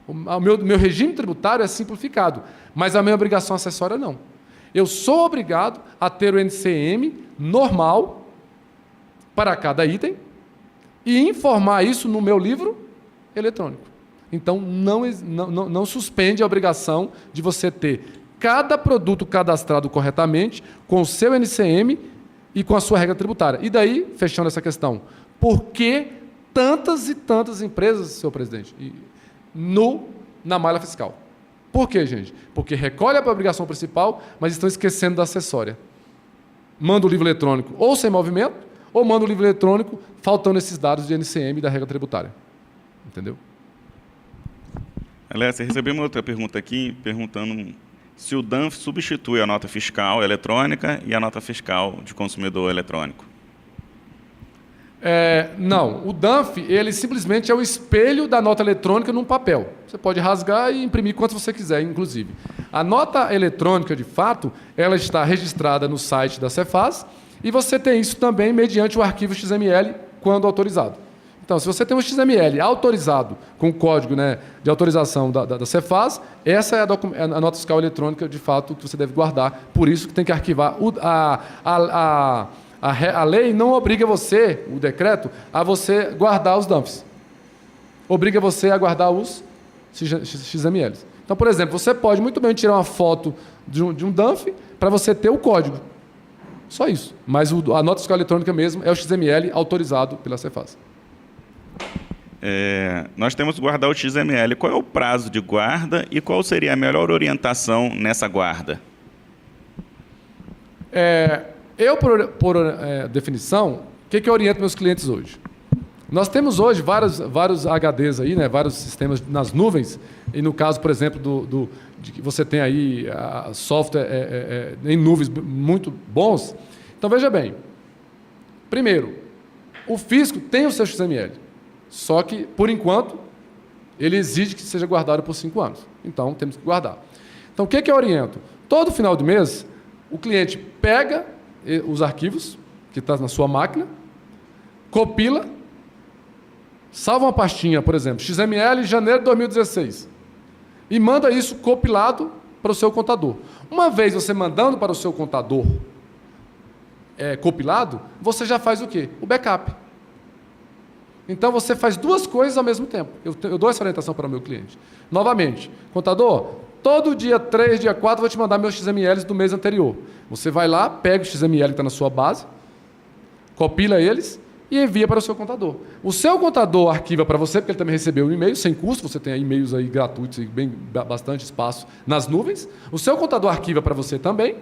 o meu regime tributário é simplificado, mas a minha obrigação acessória não. Eu sou obrigado a ter o NCM normal para cada item e informar isso no meu livro eletrônico. Então, não suspende a obrigação de você ter cada produto cadastrado corretamente, com o seu NCM e com a sua regra tributária. E daí, fechando essa questão, por que tantas e tantas empresas, senhor presidente, na malha fiscal? Por quê, gente? Porque recolhe a obrigação principal, mas estão esquecendo da acessória. Manda o livro eletrônico ou sem movimento, ou manda o livro eletrônico faltando esses dados de NCM e da regra tributária. Entendeu? Aliás, recebemos outra pergunta aqui, perguntando se o DANF substitui a nota fiscal eletrônica e a nota fiscal de consumidor eletrônico. Não, o DANF ele simplesmente é o espelho da nota eletrônica num papel. Você pode rasgar e imprimir quanto você quiser, inclusive. A nota eletrônica, de fato, ela está registrada no site da Cefaz e você tem isso também mediante o arquivo XML quando autorizado. Então, se você tem um XML autorizado com o código de autorização da Cefaz, essa é a nota fiscal eletrônica, de fato, que você deve guardar. Por isso que tem que arquivar. A lei não obriga você, o decreto, a você guardar os DANFs. Obriga você a guardar os XMLs. Então, por exemplo, você pode muito bem tirar uma foto de um DANF para você ter o código. Só isso. Mas a nota fiscal eletrônica mesmo é o XML autorizado pela Cefaz. Nós temos que guardar o XML. Qual é o prazo de guarda e qual seria a melhor orientação nessa guarda? Por definição, o que eu oriento meus clientes hoje? Nós temos hoje vários HDs aí, vários sistemas nas nuvens, e no caso, por exemplo, de que você tem aí software em nuvens muito bons. Então, veja bem. Primeiro, o fisco tem o seu XML, só que, por enquanto, ele exige que seja guardado por 5 anos. Então, temos que guardar. Então, o que eu oriento? Todo final de mês, o cliente pega os arquivos que estão na sua máquina, compila, salva uma pastinha, por exemplo, XML janeiro de 2016, e manda isso compilado para o seu contador. Uma vez você mandando para o seu contador compilado, você já faz o quê? O backup. Então, você faz duas coisas ao mesmo tempo. Eu dou essa orientação para o meu cliente. Novamente, contador, todo dia 3, dia 4, eu vou te mandar meus XMLs do mês anterior. Você vai lá, pega o XML que está na sua base, compila eles e envia para o seu contador. O seu contador arquiva para você, porque ele também recebeu um e-mail, sem custo, você tem e-mails aí gratuitos e bastante espaço nas nuvens. O seu contador arquiva para você também.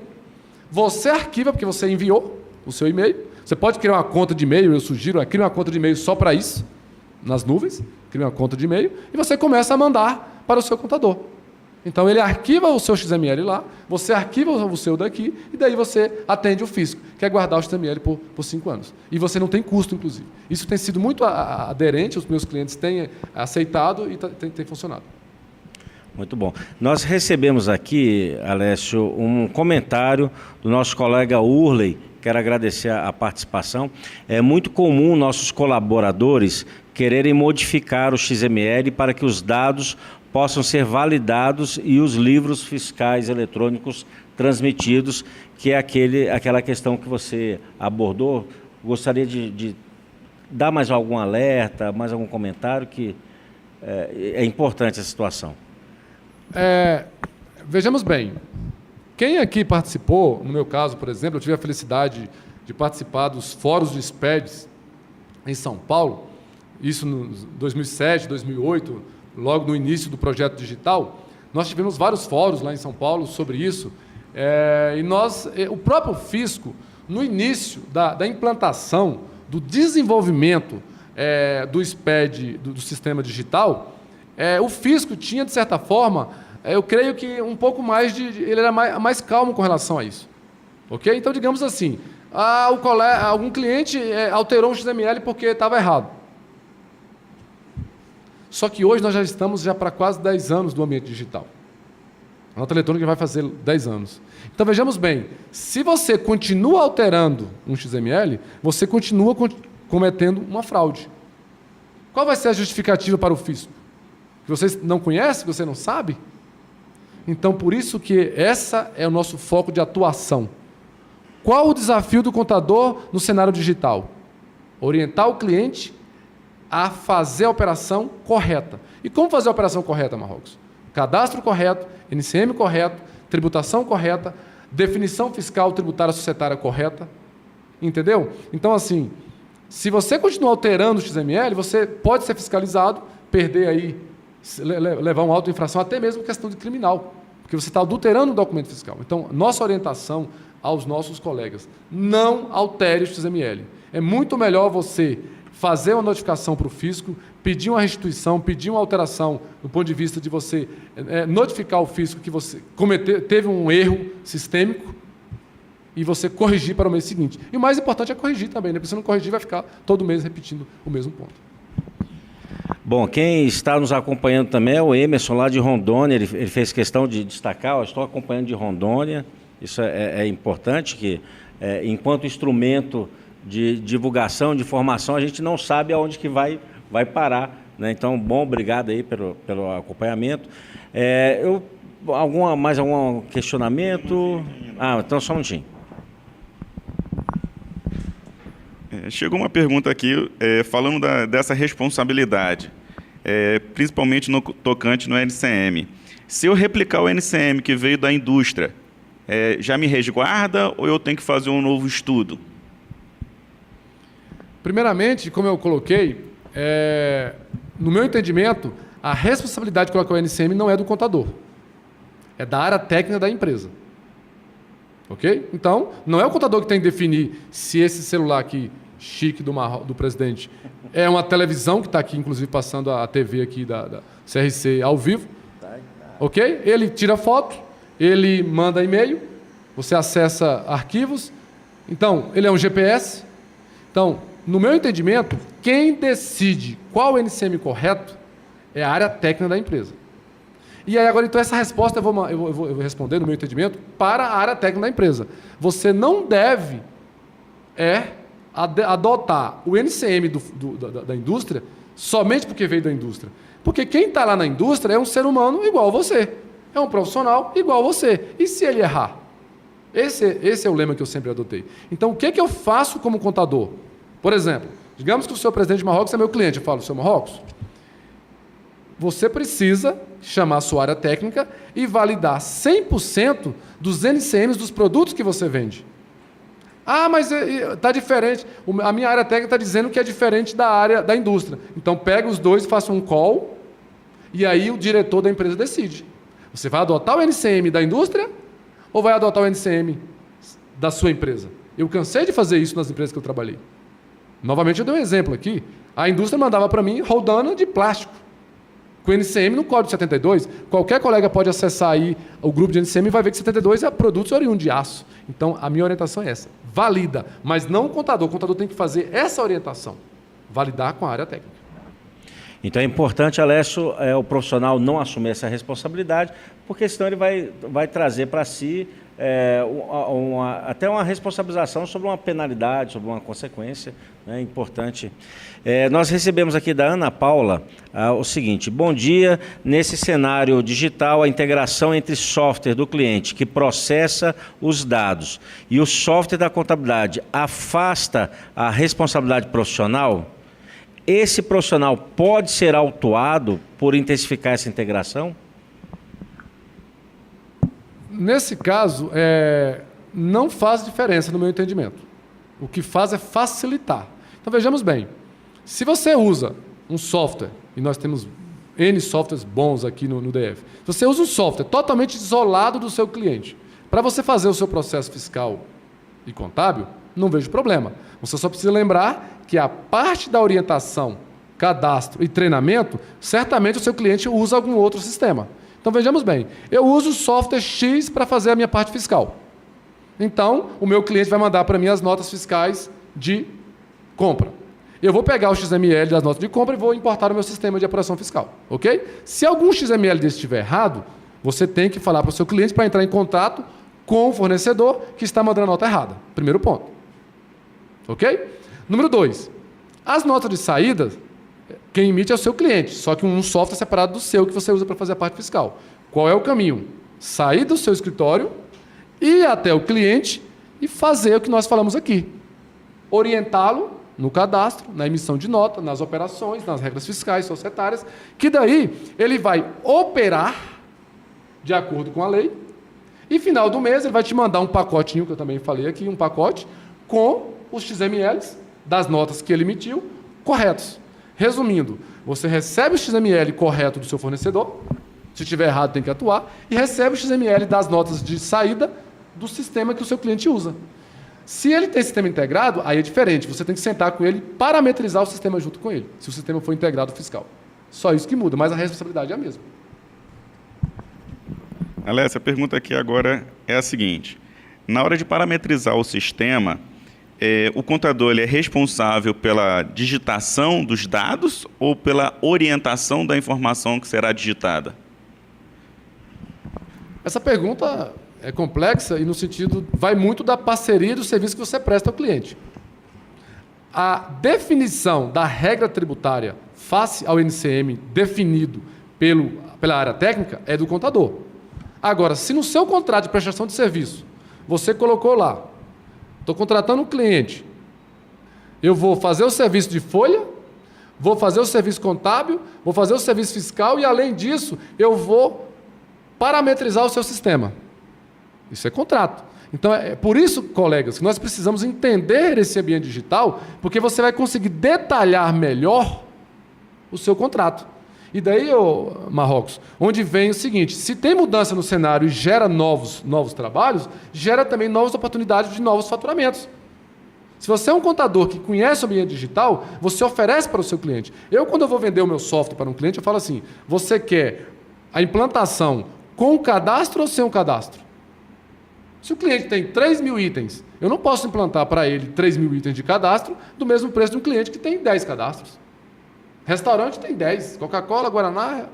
Você arquiva, porque você enviou o seu e-mail. Você pode criar uma conta de e-mail, eu sugiro, crie uma conta de e-mail só para isso, nas nuvens, crie uma conta de e-mail, e você começa a mandar para o seu contador. Então, ele arquiva o seu XML lá, você arquiva o seu daqui, e daí você atende o fisco, que é guardar o XML por 5 anos. E você não tem custo, inclusive. Isso tem sido muito aderente, os meus clientes têm aceitado e tem funcionado. Muito bom. Nós recebemos aqui, Alessio, um comentário do nosso colega Urley. Quero agradecer a participação. É muito comum nossos colaboradores quererem modificar o XML para que os dados possam ser validados e os livros fiscais eletrônicos transmitidos, que é aquela questão que você abordou. Gostaria de dar mais algum alerta, mais algum comentário, que é importante essa situação. Vejamos bem. Quem aqui participou, no meu caso, por exemplo, eu tive a felicidade de participar dos fóruns de SPEDs, em São Paulo, isso em 2007, 2008, logo no início do projeto digital, nós tivemos vários fóruns lá em São Paulo sobre isso, e o próprio fisco, no início da implantação, do desenvolvimento do SPED, do sistema digital, o fisco tinha, de certa forma, eu creio que um pouco mais ele era mais calmo com relação a isso. Ok? Então, digamos assim, algum cliente alterou um XML porque estava errado. Só que hoje nós já estamos para quase 10 anos do ambiente digital. A nota eletrônica vai fazer 10 anos. Então, vejamos bem, se você continua alterando um XML, você continua cometendo uma fraude. Qual vai ser a justificativa para o fisco? Que você não conhece, que você não sabe? Então, por isso que esse é o nosso foco de atuação. Qual o desafio do contador no cenário digital? Orientar o cliente a fazer a operação correta. E como fazer a operação correta, Marrocos? Cadastro correto, NCM correto, tributação correta, definição fiscal tributária societária correta. Entendeu? Então, assim, se você continuar alterando o XML, você pode ser fiscalizado, perder aí, levar um auto de infração, até mesmo questão de criminal, porque você está adulterando o documento fiscal. Então, nossa orientação aos nossos colegas, não altere o XML. É muito melhor você fazer uma notificação para o fisco, pedir uma restituição, pedir uma alteração do ponto de vista de você notificar o fisco que você teve um erro sistêmico e você corrigir para o mês seguinte. E o mais importante é corrigir também, né? Porque se não corrigir, vai ficar todo mês repetindo o mesmo ponto. Bom, quem está nos acompanhando também é o Emerson, lá de Rondônia. Ele fez questão de destacar, estou acompanhando de Rondônia. Isso é importante, que enquanto instrumento de divulgação, de formação, a gente não sabe aonde que vai parar, né? Então, bom, obrigado aí pelo acompanhamento. Mais algum questionamento? Então só um minutinho. Chegou uma pergunta aqui, falando dessa responsabilidade, principalmente no tocante no NCM. Se eu replicar o NCM que veio da indústria, já me resguarda ou eu tenho que fazer um novo estudo? Primeiramente, como eu coloquei, no meu entendimento, a responsabilidade de colocar o NCM não é do contador, é da área técnica da empresa. Ok? Então, não é o contador que tem que definir se esse celular aqui, chique do presidente, é uma televisão, que está aqui, inclusive, passando a TV aqui da CRC ao vivo. Ok? Ele tira foto, ele manda e-mail, você acessa arquivos. Então, ele é um GPS. Então, no meu entendimento, quem decide qual o NCM correto é a área técnica da empresa. E aí agora, então, essa resposta eu vou responder, no meu entendimento, para a área técnica da empresa. Você não deve adotar o NCM da indústria somente porque veio da indústria. Porque quem está lá na indústria é um ser humano igual a você. É um profissional igual a você. E se ele errar? Esse é o lema que eu sempre adotei. Então, o que eu faço como contador? Por exemplo, digamos que o senhor presidente de Marrocos é meu cliente. Eu falo, senhor Marrocos, você precisa chamar a sua área técnica e validar 100% dos NCMs dos produtos que você vende. Mas está diferente. A minha área técnica está dizendo que é diferente da área da indústria. Então, pega os dois, faça um call, e aí o diretor da empresa decide. Você vai adotar o NCM da indústria ou vai adotar o NCM da sua empresa? Eu cansei de fazer isso nas empresas que eu trabalhei. Novamente, eu dei um exemplo aqui. A indústria mandava para mim roldana de plástico. Com NCM no código 72, qualquer colega pode acessar aí o grupo de NCM e vai ver que 72 é produtos oriundos de aço. Então, a minha orientação é essa. Valida, mas não o contador. O contador tem que fazer essa orientação. Validar com a área técnica. Então, é importante, Alessio, o profissional não assumir essa responsabilidade, porque senão ele vai trazer para si até uma responsabilização sobre uma penalidade, sobre uma consequência, né, importante. Nós recebemos aqui da Ana Paula o seguinte: bom dia, nesse cenário digital, a integração entre software do cliente que processa os dados e o software da contabilidade afasta a responsabilidade profissional? Esse profissional pode ser autuado por intensificar essa integração? Nesse caso, não faz diferença no meu entendimento. O que faz é facilitar. Então, vejamos bem. Se você usa um software, e nós temos N softwares bons aqui no DF, se você usa um software totalmente isolado do seu cliente, para você fazer o seu processo fiscal e contábil, não vejo problema. Você só precisa lembrar que a parte da orientação, cadastro e treinamento, certamente o seu cliente usa algum outro sistema. Então, vejamos bem, eu uso o software X para fazer a minha parte fiscal. Então, o meu cliente vai mandar para mim as notas fiscais de compra. Eu vou pegar o XML das notas de compra e vou importar no meu sistema de apuração fiscal. Ok? Se algum XML desse estiver errado, você tem que falar para o seu cliente para entrar em contato com o fornecedor que está mandando a nota errada. Primeiro ponto. Ok? Número 2. As notas de saída, quem emite é o seu cliente, só que um software separado do seu que você usa para fazer a parte fiscal. Qual é o caminho? Sair do seu escritório, ir até o cliente e fazer o que nós falamos aqui. Orientá-lo no cadastro, na emissão de nota, nas operações, nas regras fiscais, societárias, que daí ele vai operar de acordo com a lei e, final do mês, ele vai te mandar um pacotinho, que eu também falei aqui, um pacote com os XMLs das notas que ele emitiu corretos. Resumindo, você recebe o XML correto do seu fornecedor, se estiver errado tem que atuar, e recebe o XML das notas de saída do sistema que o seu cliente usa. Se ele tem sistema integrado, aí é diferente. Você tem que sentar com ele, parametrizar o sistema junto com ele, se o sistema for integrado fiscal. Só isso que muda, mas a responsabilidade é a mesma. Alessia, a pergunta aqui agora é a seguinte. Na hora de parametrizar o sistema, o contador ele é responsável pela digitação dos dados ou pela orientação da informação que será digitada? Essa pergunta é complexa e no sentido, vai muito da parceria do serviço que você presta ao cliente. A definição da regra tributária face ao NCM definido pela área técnica é do contador. Agora, se no seu contrato de prestação de serviço você colocou lá, estou contratando um cliente, eu vou fazer o serviço de folha, vou fazer o serviço contábil, vou fazer o serviço fiscal e, além disso, eu vou parametrizar o seu sistema. Isso é contrato. Então, é por isso, colegas, que nós precisamos entender esse ambiente digital, porque você vai conseguir detalhar melhor o seu contrato. E daí, Marrocos, onde vem o seguinte, se tem mudança no cenário e gera novos trabalhos, gera também novas oportunidades de novos faturamentos. Se você é um contador que conhece o ambiente digital, você oferece para o seu cliente. Quando eu vou vender o meu software para um cliente, eu falo assim, você quer a implantação com cadastro ou sem um cadastro? Se o cliente tem 3.000 itens, eu não posso implantar para ele 3.000 itens de cadastro do mesmo preço de um cliente que tem 10 cadastros. Restaurante tem 10, Coca-Cola, Guaraná,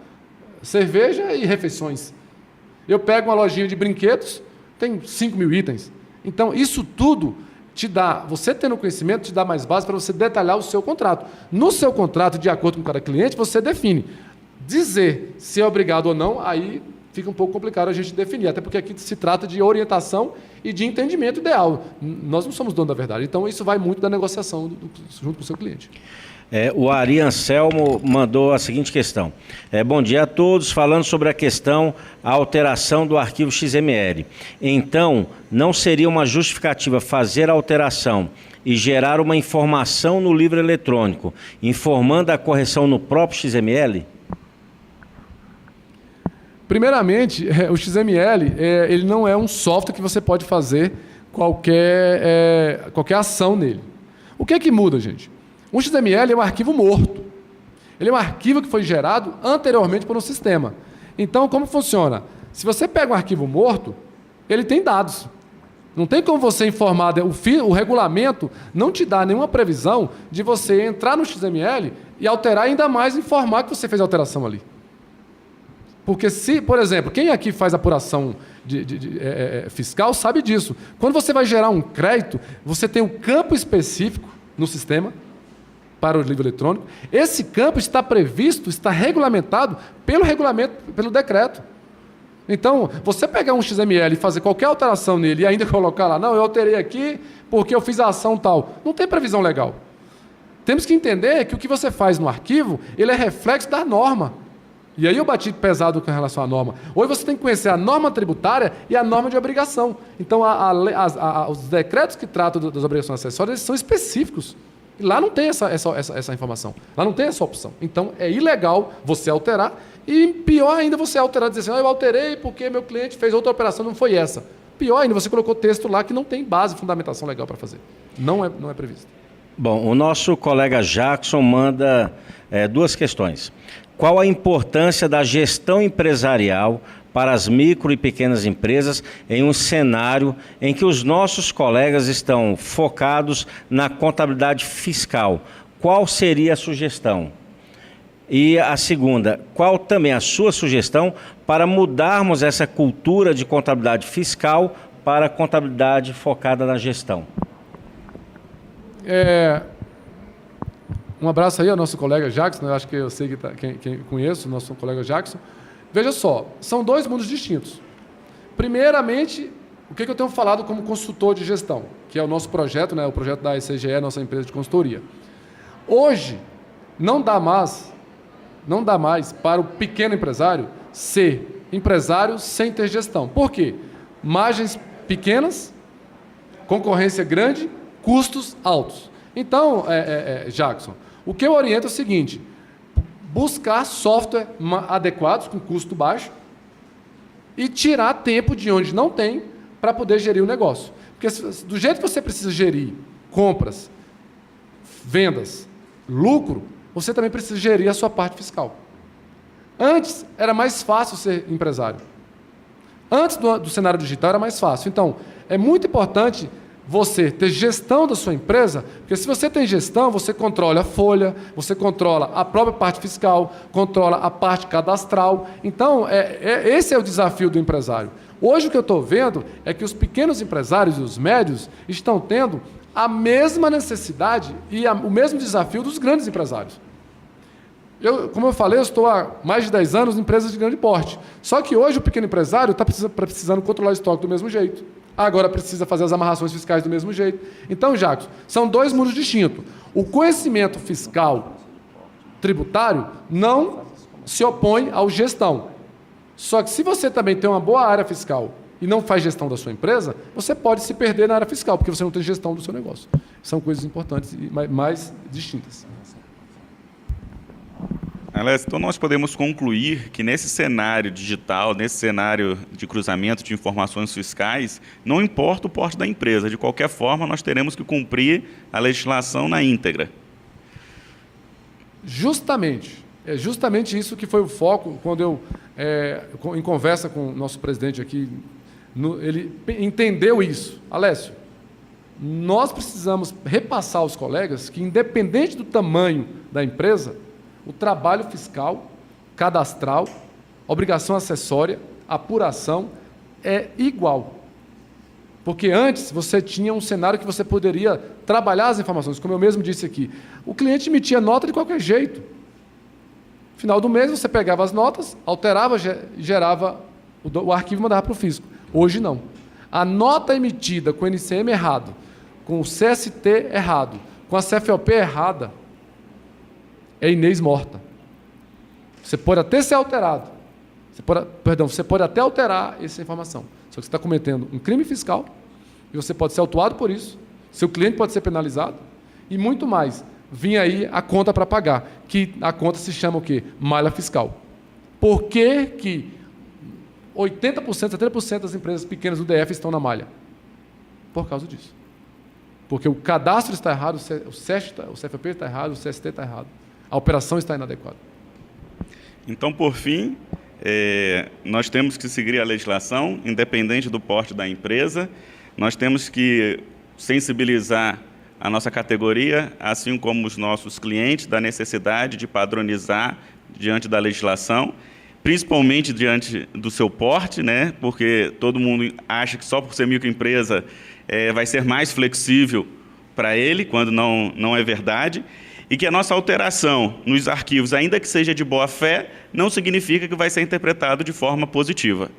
cerveja e refeições. Eu pego uma lojinha de brinquedos, tem 5.000 itens. Então, isso tudo te dá, você tendo conhecimento, te dá mais base para você detalhar o seu contrato. No seu contrato, de acordo com cada cliente, você define. Dizer se é obrigado ou não, aí fica um pouco complicado a gente definir, até porque aqui se trata de orientação e de entendimento ideal. Nós não somos donos da verdade. Então, isso vai muito da negociação junto com o seu cliente. O Ari Anselmo mandou a seguinte questão. Bom dia a todos, falando sobre a questão, a alteração do arquivo XML. Então, não seria uma justificativa fazer a alteração e gerar uma informação no livro eletrônico, informando a correção no próprio XML? Primeiramente, o XML ele não é um software que você pode fazer qualquer ação nele. O que é que muda, gente? Um XML é um arquivo morto. Ele é um arquivo que foi gerado anteriormente por um sistema. Então, como funciona? Se você pega um arquivo morto, ele tem dados. Não tem como você informar, o regulamento não te dá nenhuma previsão de você entrar no XML e alterar ainda mais, informar que você fez a alteração ali. Porque se, por exemplo, quem aqui faz apuração fiscal sabe disso. Quando você vai gerar um crédito, você tem um campo específico no sistema para o livro eletrônico. Esse campo está previsto, está regulamentado pelo regulamento, pelo decreto. Então, você pegar um XML e fazer qualquer alteração nele e ainda colocar lá, não, eu alterei aqui porque eu fiz a ação tal, não tem previsão legal. Temos que entender que o que você faz no arquivo, ele é reflexo da norma. E aí eu bati pesado com relação à norma. Hoje você tem que conhecer a norma tributária e a norma de obrigação. Então, os decretos que tratam das obrigações acessórias, eles são específicos. E lá não tem essa informação. Lá não tem essa opção. Então, é ilegal você alterar e pior ainda você alterar e dizer assim, eu alterei porque meu cliente fez outra operação, não foi essa. Pior ainda, você colocou texto lá que não tem base, fundamentação legal para fazer. Não é previsto. Bom, o nosso colega Jackson manda duas questões. Qual a importância da gestão empresarial para as micro e pequenas empresas em um cenário em que os nossos colegas estão focados na contabilidade fiscal? Qual seria a sugestão? E a segunda, qual também a sua sugestão para mudarmos essa cultura de contabilidade fiscal para a contabilidade focada na gestão? Um abraço aí ao nosso colega Jackson, eu acho que eu sei quem conheço, o nosso colega Jackson. Veja só, são dois mundos distintos. Primeiramente, o que eu tenho falado como consultor de gestão, que é o nosso projeto, né, o projeto da ECGE, nossa empresa de consultoria. Hoje, não dá mais para o pequeno empresário ser empresário sem ter gestão. Por quê? Margens pequenas, concorrência grande, custos altos. Então, Jackson, o que eu oriento é o seguinte: buscar software adequados, com custo baixo, e tirar tempo de onde não tem para poder gerir o negócio. Porque do jeito que você precisa gerir compras, vendas, lucro, você também precisa gerir a sua parte fiscal. Antes, era mais fácil ser empresário. Antes do cenário digital, era mais fácil. Então, é muito importante você ter gestão da sua empresa, porque se você tem gestão, você controla a folha, você controla a própria parte fiscal, controla a parte cadastral. Então, esse é o desafio do empresário. Hoje, o que eu estou vendo é que os pequenos empresários e os médios estão tendo a mesma necessidade e o mesmo desafio dos grandes empresários. Como eu falei, eu estou há mais de 10 anos em empresas de grande porte. Só que hoje o pequeno empresário está precisando controlar o estoque do mesmo jeito. Agora precisa fazer as amarrações fiscais do mesmo jeito. Então, Jacques, são dois mundos distintos. O conhecimento fiscal tributário não se opõe ao gestão. Só que se você também tem uma boa área fiscal e não faz gestão da sua empresa, você pode se perder na área fiscal, porque você não tem gestão do seu negócio. São coisas importantes e mais distintas. Alessio, então nós podemos concluir que nesse cenário digital, nesse cenário de cruzamento de informações fiscais, não importa o porte da empresa, de qualquer forma nós teremos que cumprir a legislação na íntegra. Justamente. É justamente isso que foi o foco quando eu, em conversa com o nosso presidente aqui, ele entendeu isso. Alessio, nós precisamos repassar aos colegas que, independente do tamanho da empresa, o trabalho fiscal, cadastral, obrigação acessória, apuração é igual. Porque antes você tinha um cenário que você poderia trabalhar as informações, como eu mesmo disse aqui. O cliente emitia nota de qualquer jeito. No final do mês você pegava as notas, alterava, gerava o arquivo e mandava para o fisco. Hoje não. A nota emitida com o NCM errado, com o CST errado, com a CFOP errada, é Inês morta. Você pode até ser alterado. Você pode até alterar essa informação. Só que você está cometendo um crime fiscal e você pode ser autuado por isso. Seu cliente pode ser penalizado e muito mais. Vinha aí a conta para pagar, que a conta se chama o quê? Malha fiscal. Por que 80%, 70% das empresas pequenas do DF estão na malha? Por causa disso. Porque o cadastro está errado, o CFP está errado, o CST está errado. A operação está inadequada. Então, por fim, nós temos que seguir a legislação, independente do porte da empresa. Nós temos que sensibilizar a nossa categoria, assim como os nossos clientes, da necessidade de padronizar diante da legislação, principalmente diante do seu porte, né? Porque todo mundo acha que só por ser microempresa vai ser mais flexível para ele, quando não é verdade. E que a nossa alteração nos arquivos, ainda que seja de boa fé, não significa que vai ser interpretado de forma positiva.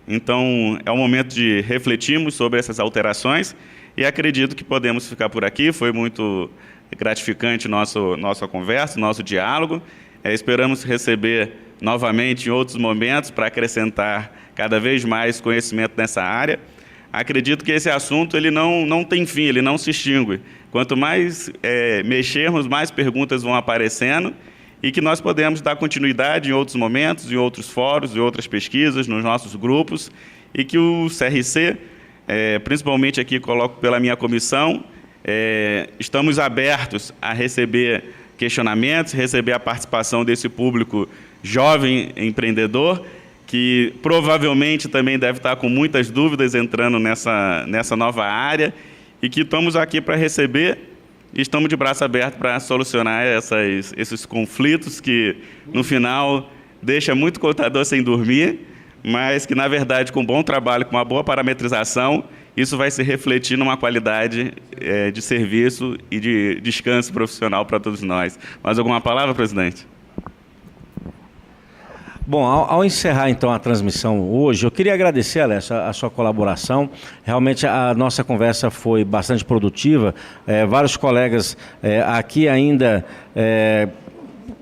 Então, é o momento de refletirmos sobre essas alterações e acredito que podemos ficar por aqui. Foi muito gratificante nossa conversa, nosso diálogo. Esperamos receber novamente em outros momentos para acrescentar cada vez mais conhecimento nessa área. Acredito que esse assunto ele não tem fim, ele não se extingue. Quanto mais mexermos, mais perguntas vão aparecendo e que nós podemos dar continuidade em outros momentos, em outros fóruns, em outras pesquisas, nos nossos grupos, e que o CRC, principalmente aqui coloco pela minha comissão, estamos abertos a receber questionamentos, receber a participação desse público jovem empreendedor, que provavelmente também deve estar com muitas dúvidas entrando nessa nova área, e que estamos aqui para receber e estamos de braço aberto para solucionar esses conflitos que, no final, deixa muito contador sem dormir, mas que, na verdade, com um bom trabalho, com uma boa parametrização, isso vai se refletir numa qualidade de serviço e de descanso profissional para todos nós. Mais alguma palavra, presidente? Bom, ao encerrar então a transmissão hoje, eu queria agradecer, Alessio, a sua colaboração. Realmente a nossa conversa foi bastante produtiva. Vários colegas aqui ainda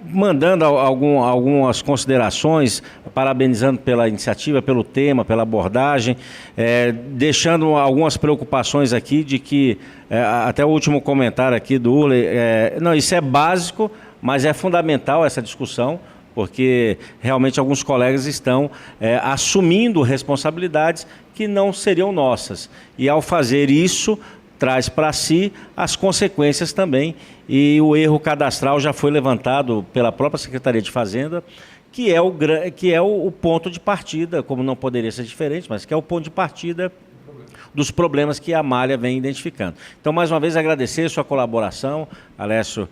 mandando algumas considerações, parabenizando pela iniciativa, pelo tema, pela abordagem, deixando algumas preocupações aqui de que, até o último comentário aqui do Urley, não, isso é básico, mas é fundamental essa discussão, porque realmente alguns colegas estão assumindo responsabilidades que não seriam nossas. E ao fazer isso, traz para si as consequências também. E o erro cadastral já foi levantado pela própria Secretaria de Fazenda, que é o ponto de partida, como não poderia ser diferente, mas que é o ponto de partida dos problemas que a Malha vem identificando. Então, mais uma vez, agradecer a sua colaboração, Alessio,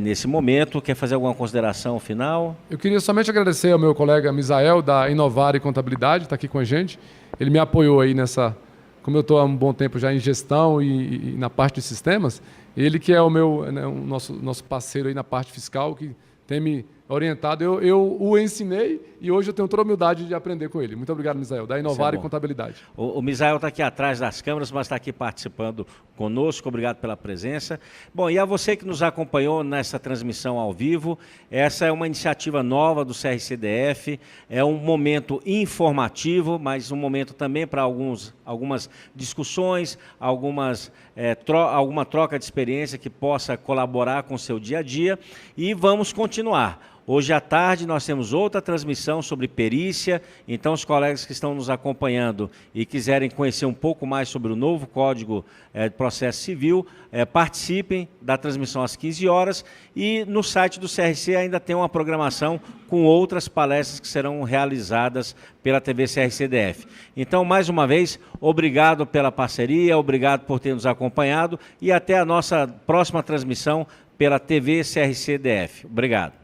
nesse momento. Quer fazer alguma consideração final? Eu queria somente agradecer ao meu colega Misael, da Inovar e Contabilidade, está aqui com a gente. Ele me apoiou aí nessa... Como eu estou há um bom tempo já em gestão e na parte de sistemas, ele que é o nosso parceiro aí na parte fiscal, que tem me orientado. Eu o ensinei e hoje eu tenho toda a humildade de aprender com ele. Muito obrigado, Misael, da Inovar e Contabilidade. O Misael está aqui atrás das câmeras, mas está aqui participando conosco. Obrigado pela presença. Bom, e a você que nos acompanhou nessa transmissão ao vivo, essa é uma iniciativa nova do CRCDF, é um momento informativo, mas um momento também para algumas discussões, alguma troca de experiência que possa colaborar com o seu dia a dia, e vamos continuar. Hoje à tarde nós temos outra transmissão sobre perícia, então os colegas que estão nos acompanhando e quiserem conhecer um pouco mais sobre o novo Código de Processo Civil, participem da transmissão às 15 horas, e no site do CRC ainda tem uma programação com outras palestras que serão realizadas pela TV CRCDF. Então, mais uma vez, obrigado pela parceria, obrigado por ter nos acompanhado, e até a nossa próxima transmissão pela TV CRCDF. Obrigado.